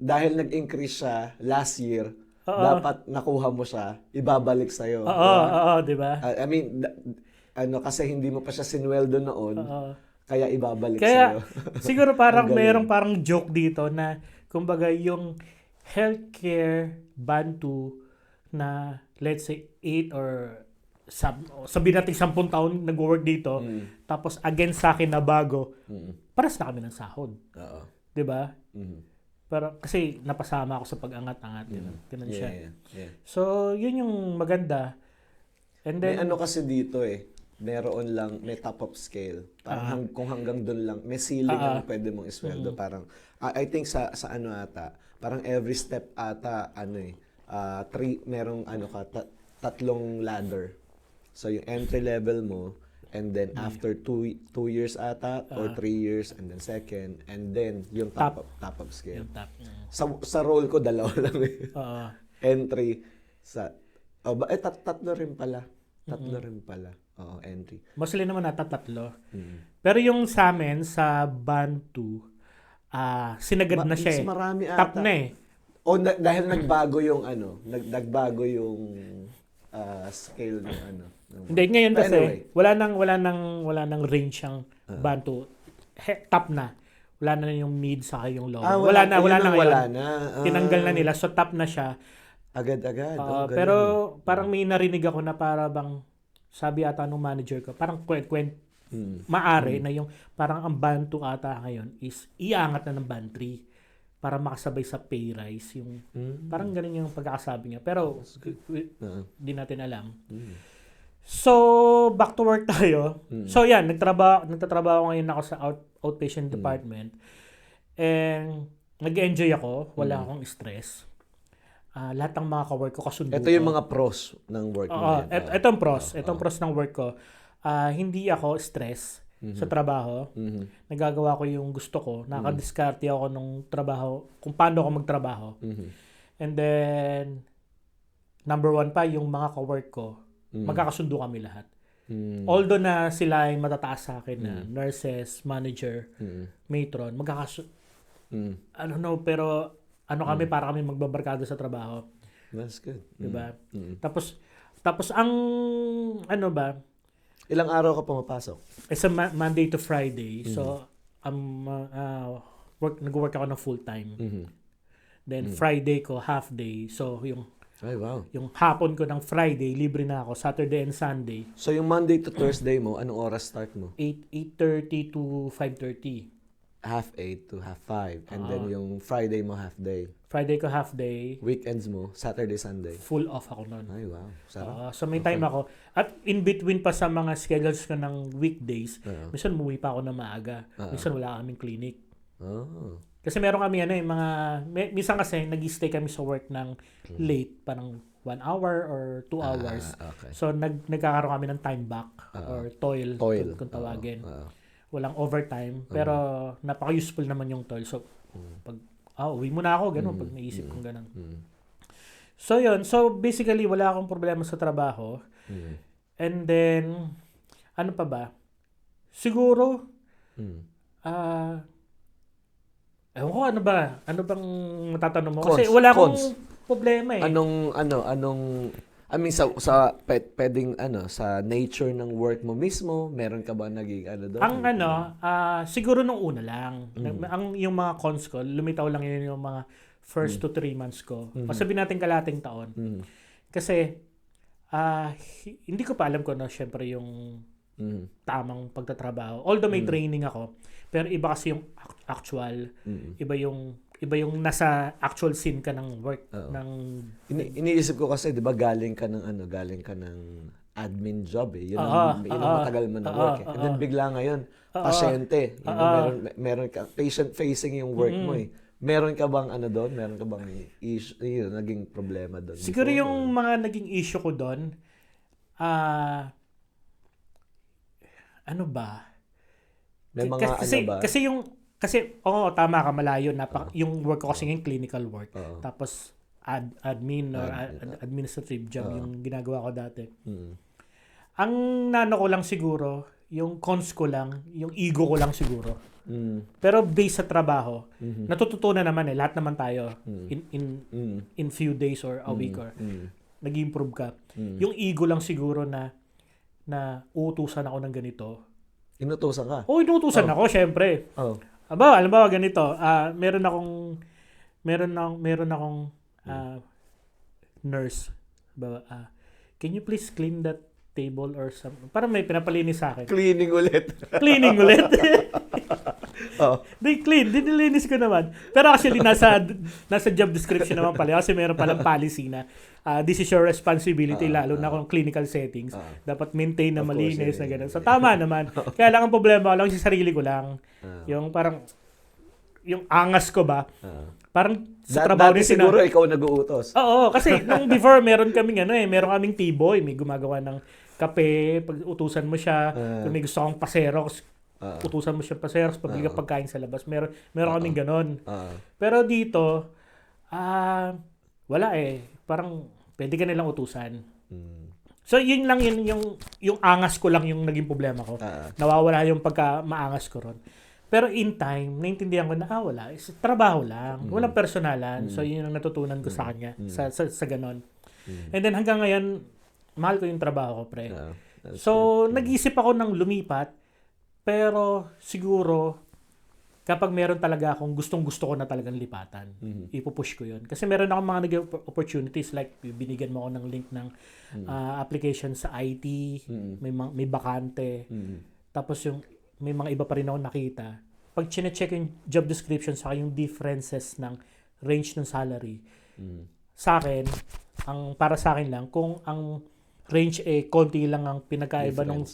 dahil nag-increase siya last year, dapat nakuha mo siya, ibabalik sa'yo. Di ba? I mean, kasi hindi mo pa siya sinweldo noon, kaya ibabalik sa'yo. Kaya, siguro parang merong parang joke dito na, kumbaga, yung healthcare band 2 na, let's say, 8 or sabihin natin 10 taon nag-work dito, tapos against sa akin na bago, paras na kami ng sahod. Di ba? Pero kasi napasama ako sa pag-angat-angat. Ganun siya. Yeah. So, yun yung maganda. And then, may kasi dito may top of scale. Parang kung hanggang doon lang, may ceiling na pwede mong isweldo. Parang, I think sa ata, parang every step ata, merong 3 ladder. So, yung entry level mo, and then after 2 years ata, or 3 years, and then second, and then yung top of scale. Yung top. Sa role ko, 2 lang entry. Tatlo rin pala. Entry. Mostly naman ata 3. Pero yung sa amin, sa band 2, sinagad na siya eh. Marami ata. Top na eh. Dahil nagbago yung nagbago yung scale ng Hindi, ngayon kasi anyway, wala nang range ang band 2. Top na. Wala na yung mid sa yung low. Wala na. Tinanggal na nila. So top na siya. Agad-agad. Pero parang may narinig ako na para bang sabi ata nung manager ko, parang maari na yung parang ang band 2 ata ngayon is iangat na ng band 3 para makasabay sa pay rise. Yung parang ganun yung pagkakasabi niya. Pero di natin alam. So, back to work tayo. So, yan. Nagtatrabaho ngayon ako sa outpatient department. And nag-enjoy ako. Wala akong stress. Lahat ng mga ka-work ko kasundo. Ito yung mga pros ng work mo. Itong pros. Itong pros ng work ko. Hindi ako stress sa trabaho. Nagagawa ko yung gusto ko. Nakadiskarte ako ng trabaho. Kung paano ako magtrabaho. And then, number 1 pa, yung mga ka-work ko. Magkakasundo kami lahat. Although na sila ay matataas sa akin na nurses, manager, matron, I don't know, pero kami para kami magbabarkada sa trabaho. That's good. Diba? Tapos ang ilang araw ka pumapasok? It's a Monday to Friday. So nag-work ako ng full time. Then Friday ko half day. So yung Ay, wow. Yung hapon ko ng Friday, libre na ako. Saturday and Sunday. So, yung Monday to Thursday mo, anong oras start mo? 8:30 to 5:30. Half 8 to half 5. And then yung Friday mo, half day. Friday ko half day. Weekends mo, Saturday, Sunday. Full off ako nun. Ay, wow. Sarap. So may time ako. At in between pa sa mga schedules ko ng weekdays, minsan umuwi pa ako na maaga. Minsan wala kaming clinic. Oh. Kasi meron kami minsan kasi nag-stay kami sa work ng late, parang 1 hour or 2 hours. Okay. So nagkakaroon kami ng time back or toil. Kung tawagin. Walang overtime, pero napaka-useful naman yung toil. So pag uwi muna ako, ganun, pag naisip kong ganun. So yun, so basically wala akong problema sa trabaho. And then ano pa ba? Siguro ewan ko, ano ba? Ano bang matatanong mo? Kasi wala akong problema eh. I mean, sa pwedeng sa nature ng work mo mismo, meron ka ba naging doon? Siguro nung una lang. Yung mga cons ko, lumitaw lang yun yung mga first to 3 months ko. Pasabi natin kalating taon. Kasi, hindi ko pa alam kung syempre yung tamang pagtatrabaho. Although may training ako, pero iba kasi yung actual, iba yung nasa actual scene ka ng work ng iniisip ko kasi 'di ba galing ka ng admin job eh. Yun ang matagal mo na work eh. And then bigla ngayon pasyente. Meron ka patient facing yung work mo eh. Meron ka bang doon? Meron ka bang issue, naging problema doon? Siguro yung mga naging issue ko doon ano ba? May mga ba? Kasi tama ka, malayo. Yung work ko kasi yung clinical work. Tapos, admin or administrative job yung ginagawa ko dati. Ang nano ko lang siguro, yung cons ko lang, yung ego ko lang siguro. Pero based sa trabaho, natututunan naman lahat naman tayo in few days or a week or nag-improve ka. Yung ego lang siguro na uutusan ako ng ganito. Inutusan ka? Inutusan ako, syempre. Alam ba ganito, meron akong nurse. Can you please clean that table or something? Parang may pinapalinis sa akin. Cleaning ulit. Dinilinis ko naman. Pero actually, nasa job description naman pala. Kasi meron palang policy na this is your responsibility, lalo na kung clinical settings. Dapat maintain na malinis na gano'n. So, tama naman. Kaya lang ang problema ko lang sa sarili ko lang. Yung parang, yung angas ko ba? Parang sa trabaho dati siguro ikaw nag-uutos. Oo, kasi nung before meron kaming T-boy, may gumagawa ng kape, pag utusan mo siya, kung may gusto kong paserox, utusan mo siya paserox, pabili ka pagkain sa labas. Meron kaming ganon. Pero dito, wala parang pwede ka nilang utusan. So yun lang yung angas ko lang yung naging problema ko. Nawawala yung pagka-maangas ko ron. Pero in time, naintindihan ko na wala. Trabaho lang. Walang personalan. So yun ang natutunan ko sa kanya. Sa ganon. And then hanggang ngayon, mahal ko yung trabaho ko, pre. So nag-isip ako ng lumipat. Pero siguro, kapag meron talaga akong gustong-gusto ko na talagang lipatan, ipupush ko yun. Kasi meron akong mga opportunities like binigyan mo ako ng link ng application sa IT, may bakante. Tapos may mga iba pa rin ako nakita. Pag chine-check yung job description sa yung differences ng range ng salary, sa akin, para sa akin lang, kung ang range konti lang ang pinagkaiba ng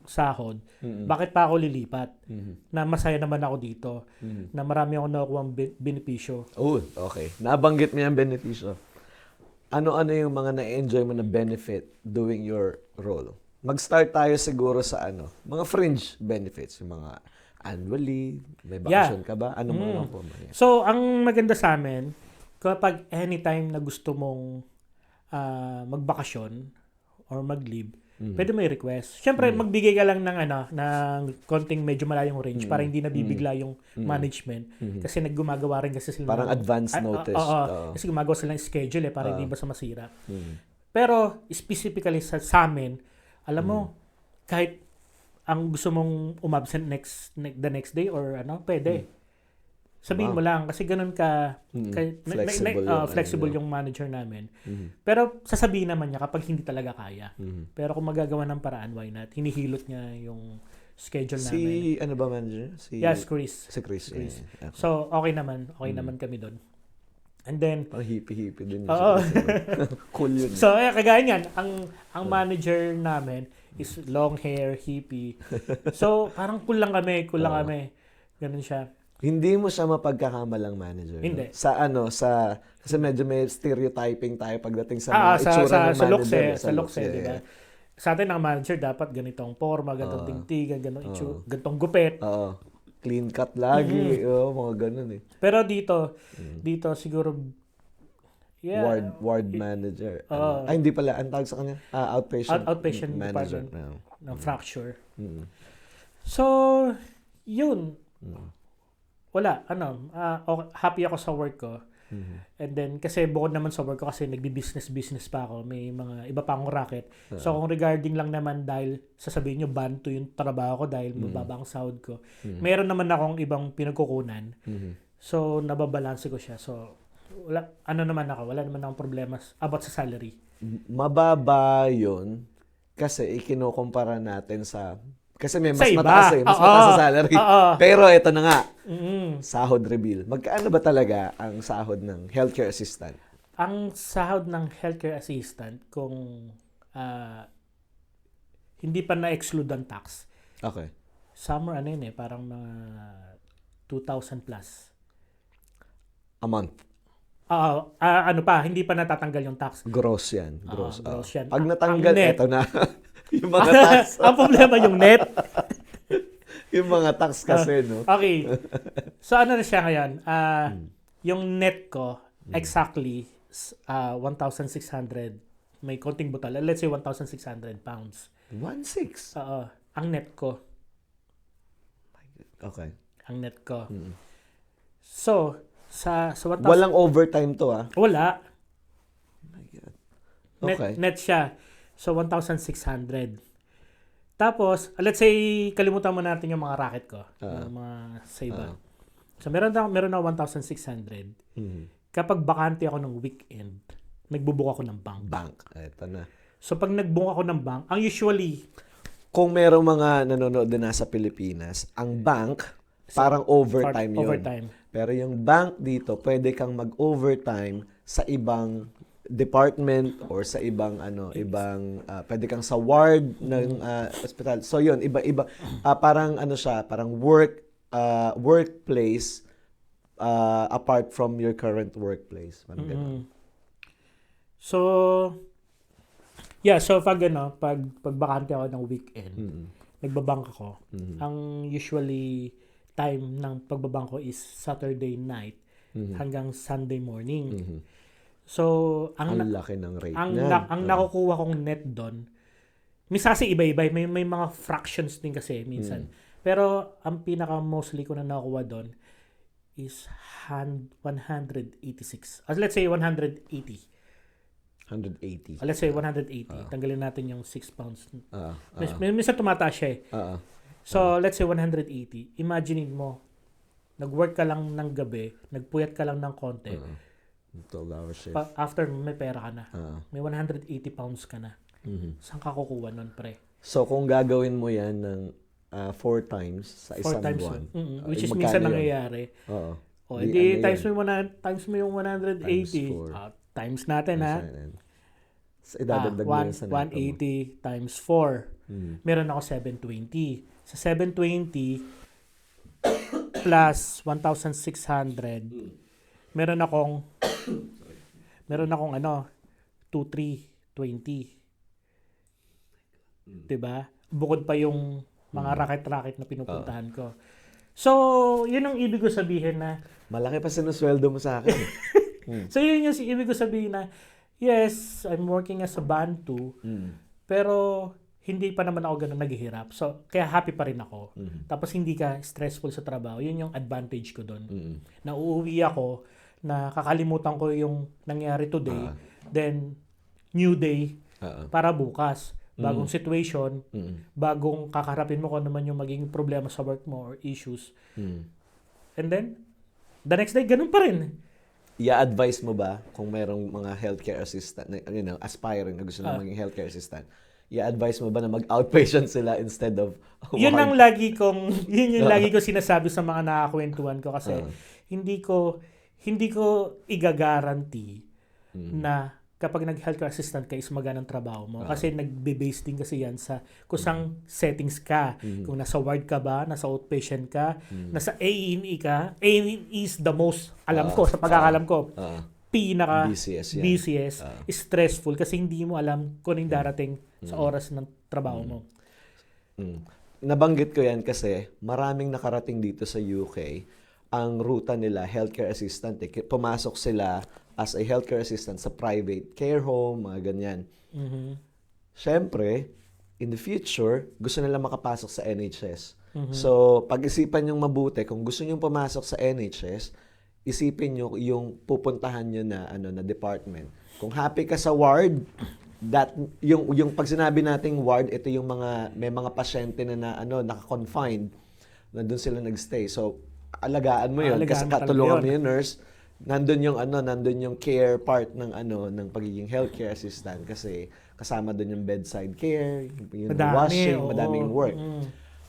sahod, bakit pa ako lilipat? Na masaya naman ako dito. Na marami akong nakukuha benepisyo. Okay. Nabanggit mo yung benepisyo. Ano-ano yung mga na-enjoy mo na benefit doing your role? Mag-start tayo siguro sa mga fringe benefits, yung mga annual leave, may vacation ka ba? Anong mga po? So, ang maganda sa amin, kapag anytime na gusto mong magbakasyon or mag-leave, pwede may request. Siyempre, magbigay ka lang ng konting medyo malayong range para hindi nabibigla yung management. Kasi naggumagawa rin kasi sila. Parang advance notice. Kasi gumagawa sila ng schedule para hindi basta masira. Pero, specifically sa amin, alam mo, kahit ang gusto mong umabsent the next day or pwede. Sabihin mo lang kasi ganun ka flexible yung manager namin. Pero sasabihin naman niya kapag hindi talaga kaya. Pero kung magagawa ng paraan, why not? Hinihilot niya yung schedule namin. Ano ba manager? Yes, Chris. Si Chris. Chris. Yeah. Okay. So, okay naman kami doon. And then parang hippie din. Cool yun. So, kagaya niyan, ang manager namin is long hair, hippie. So, parang cool lang kami. Ganun siya. Hindi mo siya mapagkakamalang manager. Hindi. No? Kasi medyo may stereotyping tayo pagdating sa mga itsura ng manager. Sa looks, di ba? Sa atin, ang manager dapat ganitong forma, ganitong tingtigan, ganitong gupit. Clean cut lagi. Mga ganun eh. Pero dito siguro, ward manager. Hindi pala. Ang tawag sa kanya? Outpatient manager. Department ng fracture. So, yun. Wala, happy ako sa work ko. And then, kasi bukod naman sa work ko, kasi nagbi-business pa ako, may mga iba pa akong racket. So, kung regarding lang naman dahil sasabihin nyo, ban to yung trabaho ko dahil mababa ang sahod ko, meron naman akong ibang pinagkukunan. So, nababalanse ko siya. So, wala naman akong problema about sa salary. Mababa yun kasi ikinukumpara natin kasi may mas sa iba. Mataas sa salary. Pero ito na nga, sahod reveal. Magkano ba talaga ang sahod ng healthcare assistant? Ang sahod ng healthcare assistant kung hindi pa na-exclude ang tax. Okay. Summer parang mga 2,000 plus. A month? Hindi pa natatanggal yung tax. Gross yan. Gross yan. Pag natanggal, eto na. Yung mga tax. Ang problema yung net. Yung mga tax kasi, no? Okay. So, ano na siya ngayon? Yung net ko, exactly, 1,600. May konting butal. Let's say 1,600 pounds. 1,600? Ang net ko. Okay. Ang net ko. So, sa 1,000... Walang overtime to, Wala. Oh my God. Okay. Net siya. So, 1,600. Tapos, let's say, kalimutan mo natin yung mga racket ko. Yung mga sa iba. So, meron na 1,600. Kapag bakante ako ng weekend, nagbubook ako ng bank. Eto na. So, pag nagbook ako ng bank, ang usually... Kung merong mga nanonood na nasa Pilipinas, ang bank, parang overtime yun. Pero yung bank dito, pwede kang mag-overtime sa ibang department or sa ibang pwede kang sa ward ng hospital. So yun, iba parang parang workplace apart from your current workplace. So yeah, so pag bakante ako ng weekend, nagbabank ako. Ang usually time ng pagbabang ko is Saturday night hanggang Sunday morning. So, ang laki ng rate ang nakukuha kong net doon, minsan kasi iba-iba, may mga fractions din kasi minsan. Pero ang pinaka mostly ko na nakukuha doon is 186. Let's say 180. 180. Let's say 180. Tanggalin natin yung 6 pounds. Minsan tumataas siya eh. So, let's say 180. Imagine mo, nag-work ka lang ng gabi, nagpuyat ka lang ng konti. 12-hour shift. After, may pera ka na. May 180 pounds ka na. Saan ka kukuha nun, pre? So, kung gagawin mo yan ng 4 times sa isang buwan. Which is minsan nangyayari. Times mo yung 180. Times natin, ha? So, idadagdag mo yun sa 180 times 4. Meron ako 720. Sa 720 plus 1,600, meron akong 2,320. Diba? Bukod pa yung mga racket-racket na pinupuntahan ko. So, yun ang ibig ko sabihin na... Malaki pa sinusweldo mo sa akin. So, yun yung ibig ko sabihin na, yes, I'm working as a band too, pero hindi pa naman ako ganun naghihirap. So, kaya happy pa rin ako. Tapos, hindi ka stressful sa trabaho. Yun yung advantage ko doon. Na uuwi ako, na kakalimutan ko yung nangyari today, then, new day, para bukas. Bagong situation, bagong kakarapin mo kung naman yung magiging problema sa work mo or issues. And then, the next day, ganun pa rin. I-advise mo ba kung merong mga healthcare assistant, aspiring na gusto na maging healthcare assistant, i-advise mo ba na mag-outpatient sila instead of yun yung lagi kong sinasabi sa mga nakakwentuhan ko kasi hindi ko igagaranti na kapag nag-healthcare assistant ka is maganang trabaho mo. Kasi nagbe-base din kasi yan sa kusang settings ka. Kung nasa ward ka ba, nasa outpatient ka, nasa A&E ka. A&E is the most, alam ko, sa pagkakalam ko, pinaka BCS stressful kasi hindi mo alam kung anong darating sa oras ng trabaho mo. Nabanggit ko yan kasi maraming nakarating dito sa UK, ang ruta nila, healthcare assistant. Pumasok sila as a healthcare assistant sa private care home, mga ganyan. Siyempre, in the future, gusto nila makapasok sa NHS. So, pag-isipan nyo mabuti, kung gusto nyo pumasok sa NHS, isipin nyo yung pupuntahan nyo na department. Kung happy ka sa ward, yung pag sinabi nating ward, ito yung may mga pasyente na naka-confined, na doon sila nagstay. So, alagaan mo yun kasi katulungan mo yung nurse. Nandun yung care part ng pagiging healthcare assistant kasi kasama doon yung bedside care, yung washing, madaming work.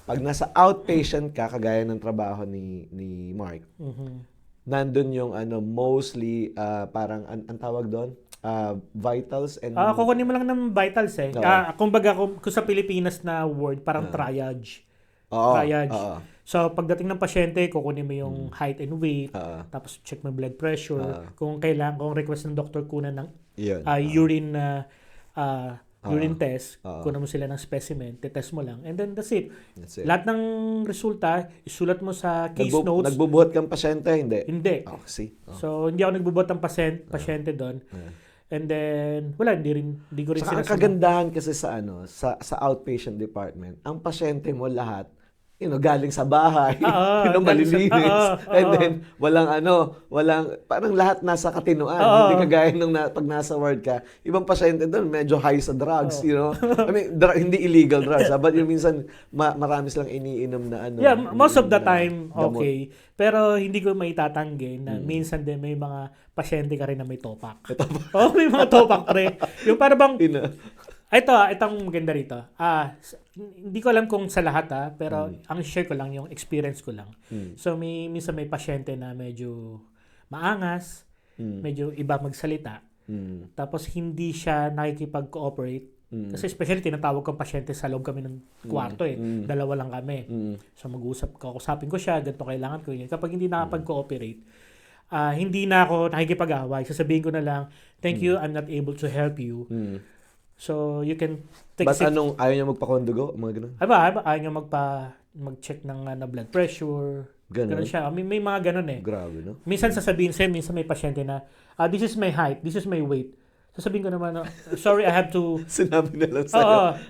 Pag nasa outpatient ka, kagaya ng trabaho ni Mark, nandun yung mostly parang ang tawag doon, vitals and kukunin mo lang ng vitals eh. Kumbaga kung sa Pilipinas na word, parang triage. So, pagdating ng pasyente, kukunin mo yung height and weight, tapos check mo blood pressure, kung request ng doktor kunan ng urine test, kunan mo sila ng specimen, test mo lang, and then that's it. Lahat ng resulta, isulat mo sa case notes. Nagbubuhat kang pasyente? Hindi. So, hindi ako nagbubuhat ng pasyente doon. And then, hindi ko rin sila. Ang kagandahan kasi sa outpatient department, ang pasyente mo lahat, galing sa bahay, malilinis. And then, parang lahat nasa katinuan. Hindi kagaya nung pag nasa ward ka, ibang pasyente doon, medyo high sa drugs, I mean, hindi illegal drugs, but yung minsan, marami silang iniinom na most of the time, okay. Pero hindi ko maitatanggi na minsan din may mga pasyente ka rin na may topak. May mga topak pre. Yung para bang, itong maganda rito. Hindi ko alam kung sa lahat pero ang share ko lang yung experience ko lang. So minsan may pasyente na medyo maangas, medyo iba magsalita. Tapos hindi siya nakikipag-cooperate. Kasi especially tinatawag kong pasyente sa loob kami ng kwarto dalawa lang kami. So kausapin ko siya, ganito kailangan ko yun. Kapag hindi nakapag-cooperate, hindi na ako nakikipag-away. Sasabihin ko na lang, thank you, I'm not able to help you. So, you can take ayaw niya magpakondugo? Mga ganun? Ayaw niya mag-check ng blood pressure. Ganun siya. May mga ganun eh. Grabe, no? Minsan sasabihin sa'yo, minsan may pasyente na, this is my height, this is my weight. Sasabihin ko naman, sorry, I have to... Sinabi na lang sa'yo.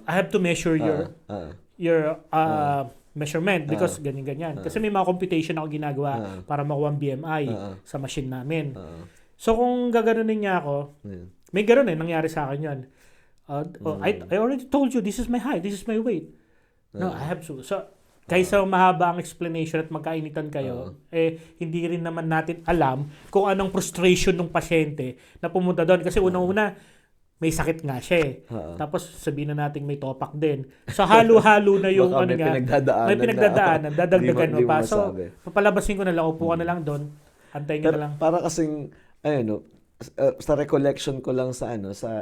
I have to measure your measurement because ganyan-ganyan. Kasi may mga computation ako ginagawa para makuha ang BMI sa machine namin. So, kung gaganunin niya ako, may gano'n nangyari sa akin yan. I already told you, this is my height, this is my weight. No, I have to. So, kaysa mahaba ang explanation at magkainitan kayo, hindi rin naman natin alam kung anong frustration ng pasyente na pumunta doon. Kasi unang-una, may sakit nga siya eh. Tapos sabihin na natin may topak din. So halo-halo na yung may pinagdadaanan, dadagdagan mo pa. So papalabasin ko na lang, upo ka na lang doon, antayin ka na lang. Para kasing, sa recollection ko lang sa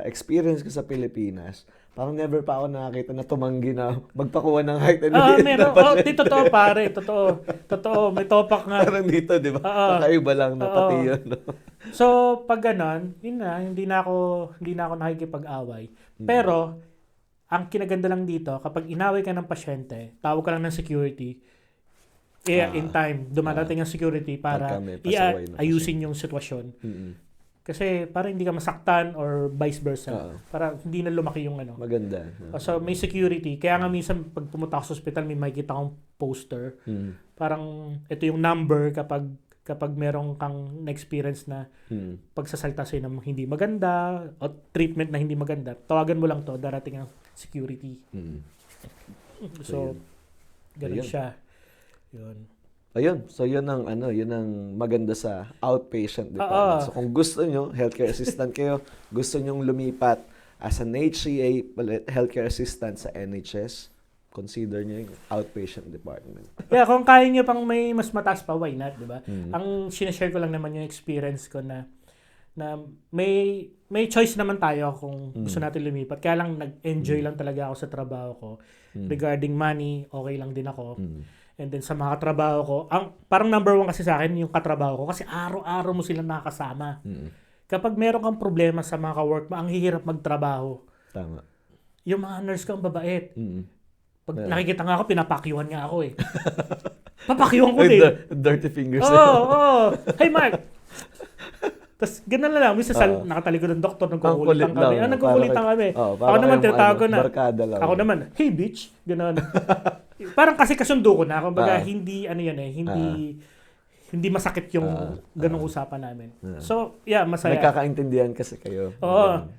experience ko sa Pilipinas, parang never pa ako nakakita na tumanggi na magpakuha ng height and weight. Meron. Totoo pare. Totoo. May topak nga. Parang dito, di ba? Kakaiba lang na pati yun. No? So, pag ganon, yun na, hindi na ako nakikipag-away. Pero, ang kinaganda lang dito, kapag inaway ka ng pasyente, tawag ka lang ng security, in time, dumadating ang security para ayusin yung sitwasyon. Kasi para hindi ka masaktan or vice versa. Para hindi na lumaki yung Maganda. So may security. Kaya nga minsan pag pumunta ako sa hospital, may makikita akong poster. Parang ito yung number kapag meron kang na-experience na pagsasalta sa'yo ng hindi maganda o treatment na hindi maganda, tawagan mo lang to, darating ang security. So, ganun siya. Yun. Ayun. So, yun ang maganda sa outpatient department. So, kung gusto nyo, healthcare assistant kayo, gusto nyong lumipat as an HCA healthcare assistant sa NHS, consider nyo yung outpatient department. Yeah, kung kaya nyo pang may mas mataas pa, why not, di ba? Ang sinashare ko lang naman yung experience ko na may choice naman tayo kung gusto natin lumipat. Kaya lang nag-enjoy lang talaga ako sa trabaho ko. Regarding money, okay lang din ako. And then sa mga katrabaho ko, parang number one kasi sa akin yung katrabaho ko kasi araw-araw mo silang nakakasama. Kapag meron kang problema sa mga ka-work mo, ang hihirap magtrabaho. Tama. Yung mga nurse ko ang babait. Pag nakikita nga ako, pinapakyuhan nga ako eh. Papakyuhan ko din. Dirty fingers. Oo. Hey Mark! Tapos gano'n na lang. Minsan nakatalikod ng doktor, nagkukulitan kami. Nagkukulitan kami. Ako naman, tinatawag ko na. Ako naman, hey bitch! Gano'n. Parang kasi kasundo ko na. Kumbaga, hindi masakit yung ganung usapan namin. So, yeah, masaya. Nagkakaintindihan kasi kayo. Oo.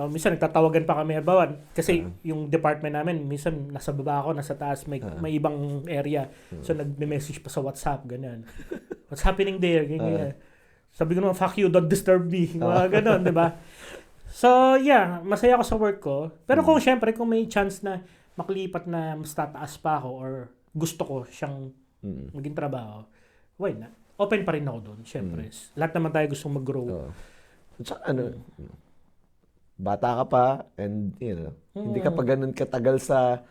Minsan nagtatawagan pa kami habawan kasi yung department namin minsan nasa baba ako, nasa taas, may ibang area. So nagme-message pa sa WhatsApp ganyan. What's happening there? Ganyan. Sabi ko naman, fuck you, don't disturb me. Mga ganun, 'di ba? So, yeah, masaya ako sa work ko. Pero kung syempre kung may chance na maklipat na mas tataas pa ako or gusto ko siyang maging trabaho, why not? Open pa rin ako doon, syempre. Lahat naman tayo gustong mag-grow. Tsaka bata ka pa and hindi ka pa ganun katagal sa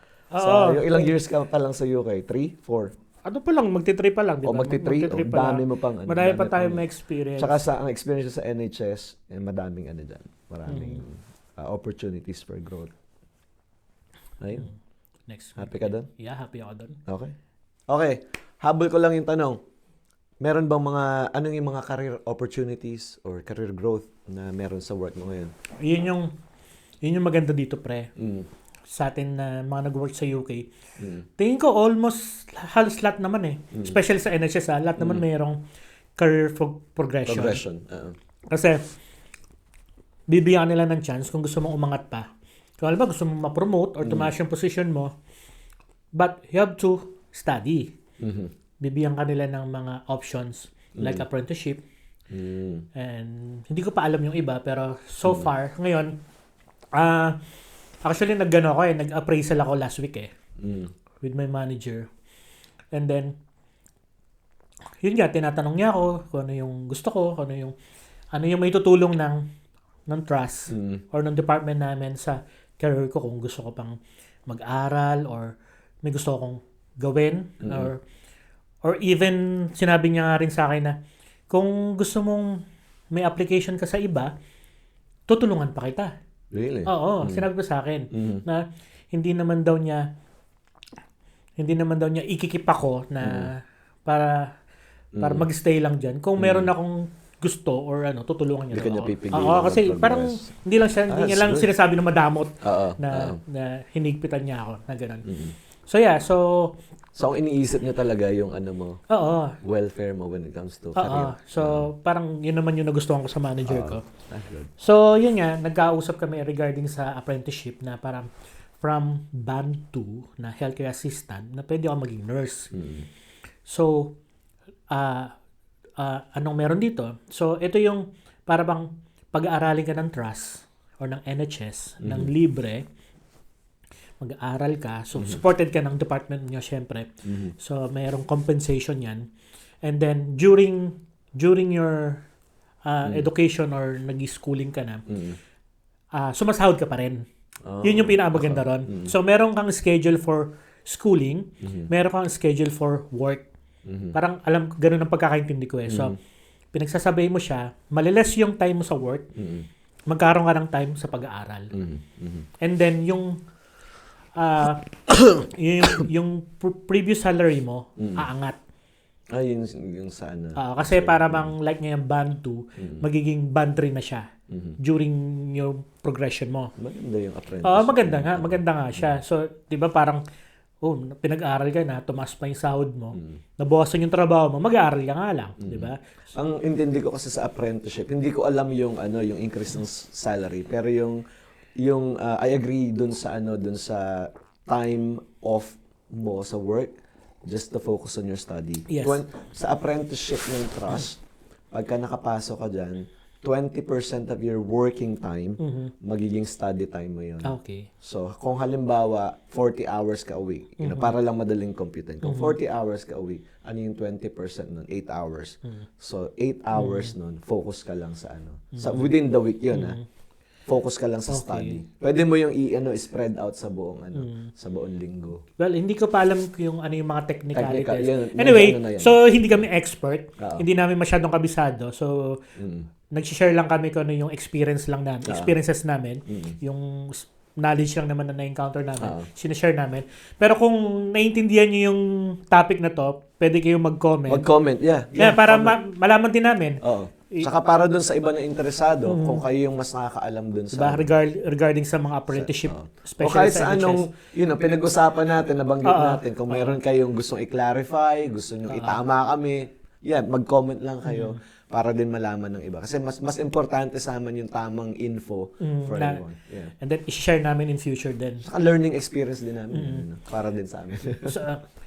yung ilang years ka pa lang sa UK? 3? 4? Ano pa lang, magti-3 pa lang, di ba? O magti-3, dami mo pang marami pa tayo may experience. Tsaka ang experience sa NHS, madaming dyan. Maraming opportunities for growth. Ayun. Next. Happy ka doon? Yeah, happy ako doon. Okay. Habol ko lang yung tanong. Meron bang anong yung mga career opportunities or career growth na meron sa work mo ngayon? Yun yung maganda dito, pre. Sa atin na mga nag-work sa UK. Tingin ko almost halos lahat naman eh. Especially sa NHS, lahat naman mayroong career progression. Kasi bibigyan nila ng chance kung gusto mong umangat pa. Kung alam ba, gusto mong ma-promote or tumaas yung position mo, but you have to study. Bibigyan ka nila ng mga options like apprenticeship. And hindi ko pa alam yung iba, pero so far, ngayon, actually, nag-appraisal ako last week with my manager. And then, yun nga, tinatanong niya ako kung ano yung gusto ko, kung ano yung may tutulong ng trust or ng department namin sa career ko, kung gusto ko pang mag-aral or may gusto akong gawin or even sinabi niya nga rin sa akin na kung gusto mong may application ka sa iba, tutulungan pa kita. Really? Oo, sinabi ko sa akin na hindi naman daw niya ikikip ako na para mag-stay lang diyan. Kung meron akong gusto or tutulungan niya ako. Oo, kasi parang hindi niya lang sinasabi na madamot na hinigpitan niya ako na gano'n. So yeah, so ang iniisip niya talaga yung welfare mo when it comes to career. So parang yun naman yung nagustuhan ko sa manager ko. So yun nga, nagkausap kami regarding sa apprenticeship na parang from band 2 na healthcare assistant na pwede ako maging nurse. So anong meron dito? So ito yung para bang pag-aaralin ka ng trust or ng NHS ng libre. Mag-aaral ka. So, supported ka ng department niya, syempre. So, mayroong compensation yan. And then, during your education or nag-schooling ka na, sumasahod ka pa rin. Yun yung pinakamaganda ron. So, meron kang schedule for schooling, meron kang schedule for work. Parang, ganun ang pagkakaintindi ko eh. So, pinagsasabay mo siya, maliles yung time mo sa work, magkaroon ka ng time sa pag-aaral. And then, yung previous salary mo, aangat. Yung sana. Kasi para bang like ngayon band 2, magiging band 3 na siya during yung progression mo. Maganda yung apprentice. Maganda nga siya. So, 'di ba parang pinag-aaral ka na, tumaas pa yung sahod mo, nabawasan yung trabaho mo, mag-aaral ka nga lang, 'di ba? Ang intindi ko kasi sa apprenticeship, hindi ko alam yung yung increase ng salary, pero yung I agree dun sa time off mo sa work, just to focus on your study. Yes. Sa apprenticeship ng trust, pagka nakapasok ka dyan, 20% of your working time, magiging study time mo yun. Okay. So, kung halimbawa, 40 hours ka a week, para lang madaling computein. Kung 40 hours ka a week, ano yung 20% nun? 8 hours. So, 8 hours nun, focus ka lang sa ano. Within the week yun, focus ka lang sa study. Pwede mo yung spread out sa buong sa buong linggo. Well, hindi ko pa alam yung ano yung mga technicalities. Yun, anyway, ano na yan. so hindi kami expert. Oo. Hindi namin masyadong kabisado. So nag-share lang kami kung ano yung experiences namin, yung knowledge lang naman na na-encounter namin, sinashare namin. Pero kung naiintindihan niyo yung topic na to, pwede kayong mag-comment. Mag-comment, Yeah, para malaman din namin. Oo. Saka para dun sa iba na interesado, kung kayo yung mas nakakaalam dun sa... Diba, regarding sa mga apprenticeship, o especially kahit sa anong, pinag-usapan natin, nabanggit natin, kung mayroon kayong gustong i-clarify, gusto nyo itama kami, mag-comment lang kayo para din malaman ng iba. Kasi mas importante sa amin yung tamang info for everyone. Yeah. And then, i-share namin in future din. Saka learning experience din namin. Para din sa amin.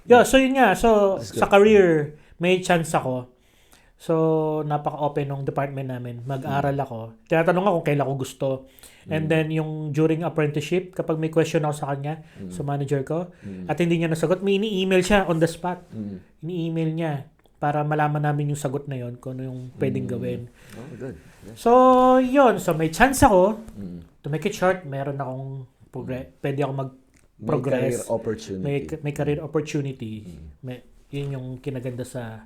So yun nga. So, sa career, may chance ako. So, napaka-open ng department namin. Mag-aral ako. Tinatanong ako kung kailan ko gusto. And then, yung during apprenticeship, kapag may question ako sa kanya, sa manager ko, at hindi niya nasagot, may ini-email siya on the spot. Ini-email niya para malaman namin yung sagot na yon kung ano yung pwedeng gawin. Oh, good. Yeah. So, yun. So, may chance ako. To make it short, meron akong pwede ako mag-progress. May career opportunity. May career opportunity. Yun yung kinaganda sa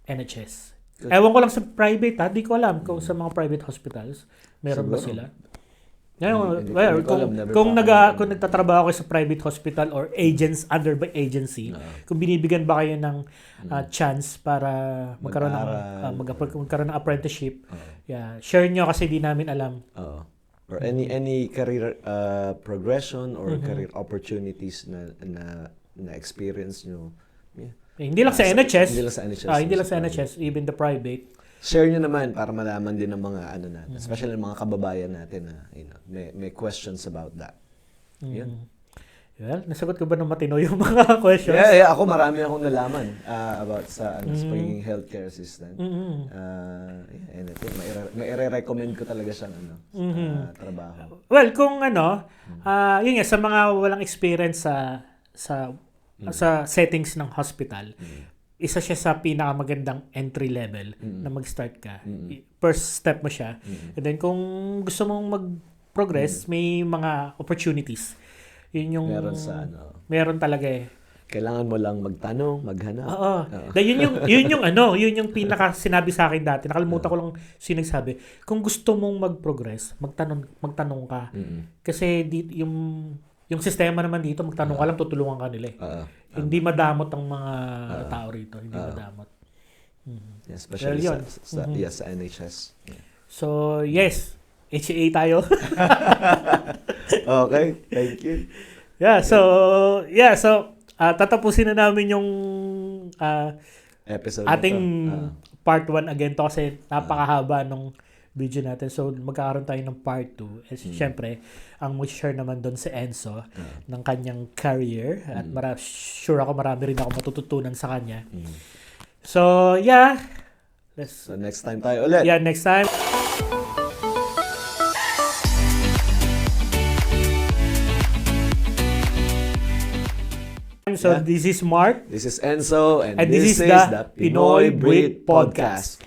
NHS. Good. Ewan ko lang sa private, di ko alam kung sa mga private hospitals, meron ba sila. Kung nagtatrabaho kayo sa private hospital or under by agency, kung binibigyan ba kayo ng chance para magkaroon ng apprenticeship, share nyo kasi di namin alam. Or any career progression or career opportunities na experience nyo. Hindi lang sa NHS. Hindi lang sa NHS. Even the private. Share nyo naman para malaman din ng mga natin, especially ng mga kababayan natin na may questions about that. Yun. Well, nasagot ko ba ng matino yung mga questions? Yeah, ako marami akong nalaman about sa pagiging healthcare assistant. Anything, mai-recommend ko talaga siyang trabaho. Well, kung yun nga, sa mga walang experience sa settings ng hospital, isa siya sa pinakamagandang entry level na mag-start ka. First step mo siya. And then kung gusto mong mag-progress, may mga opportunities. Yun yung meron talaga eh. Kailangan mo lang magtanong, maghanap. Oo. Yun yung pinaka sinabi sa akin dati. Nakalimutan ko lang sinagsabi. Kung gusto mong mag-progress, magtanong ka. Kasi yung sistema naman dito, magtanong ka lang, tutulungan ka nila eh. Hindi madamot ang mga tao rito. Hindi madamot. Especially sa NHS. Yeah. So, yes. HCA tayo. Okay. Thank you. So, tatapusin na namin yung episode ating part 1 again to kasi napakahaba nung video natin. So, magkakaroon tayo ng part 2. Siyempre, ang share naman doon si Enzo ng kanyang career. At sure ako marami rin ako matututunan sa kanya. So, so, next time tayo ulit. Yeah, next time. So, this is Mark. This is Enzo. And this is the Pinoy Brit Podcast.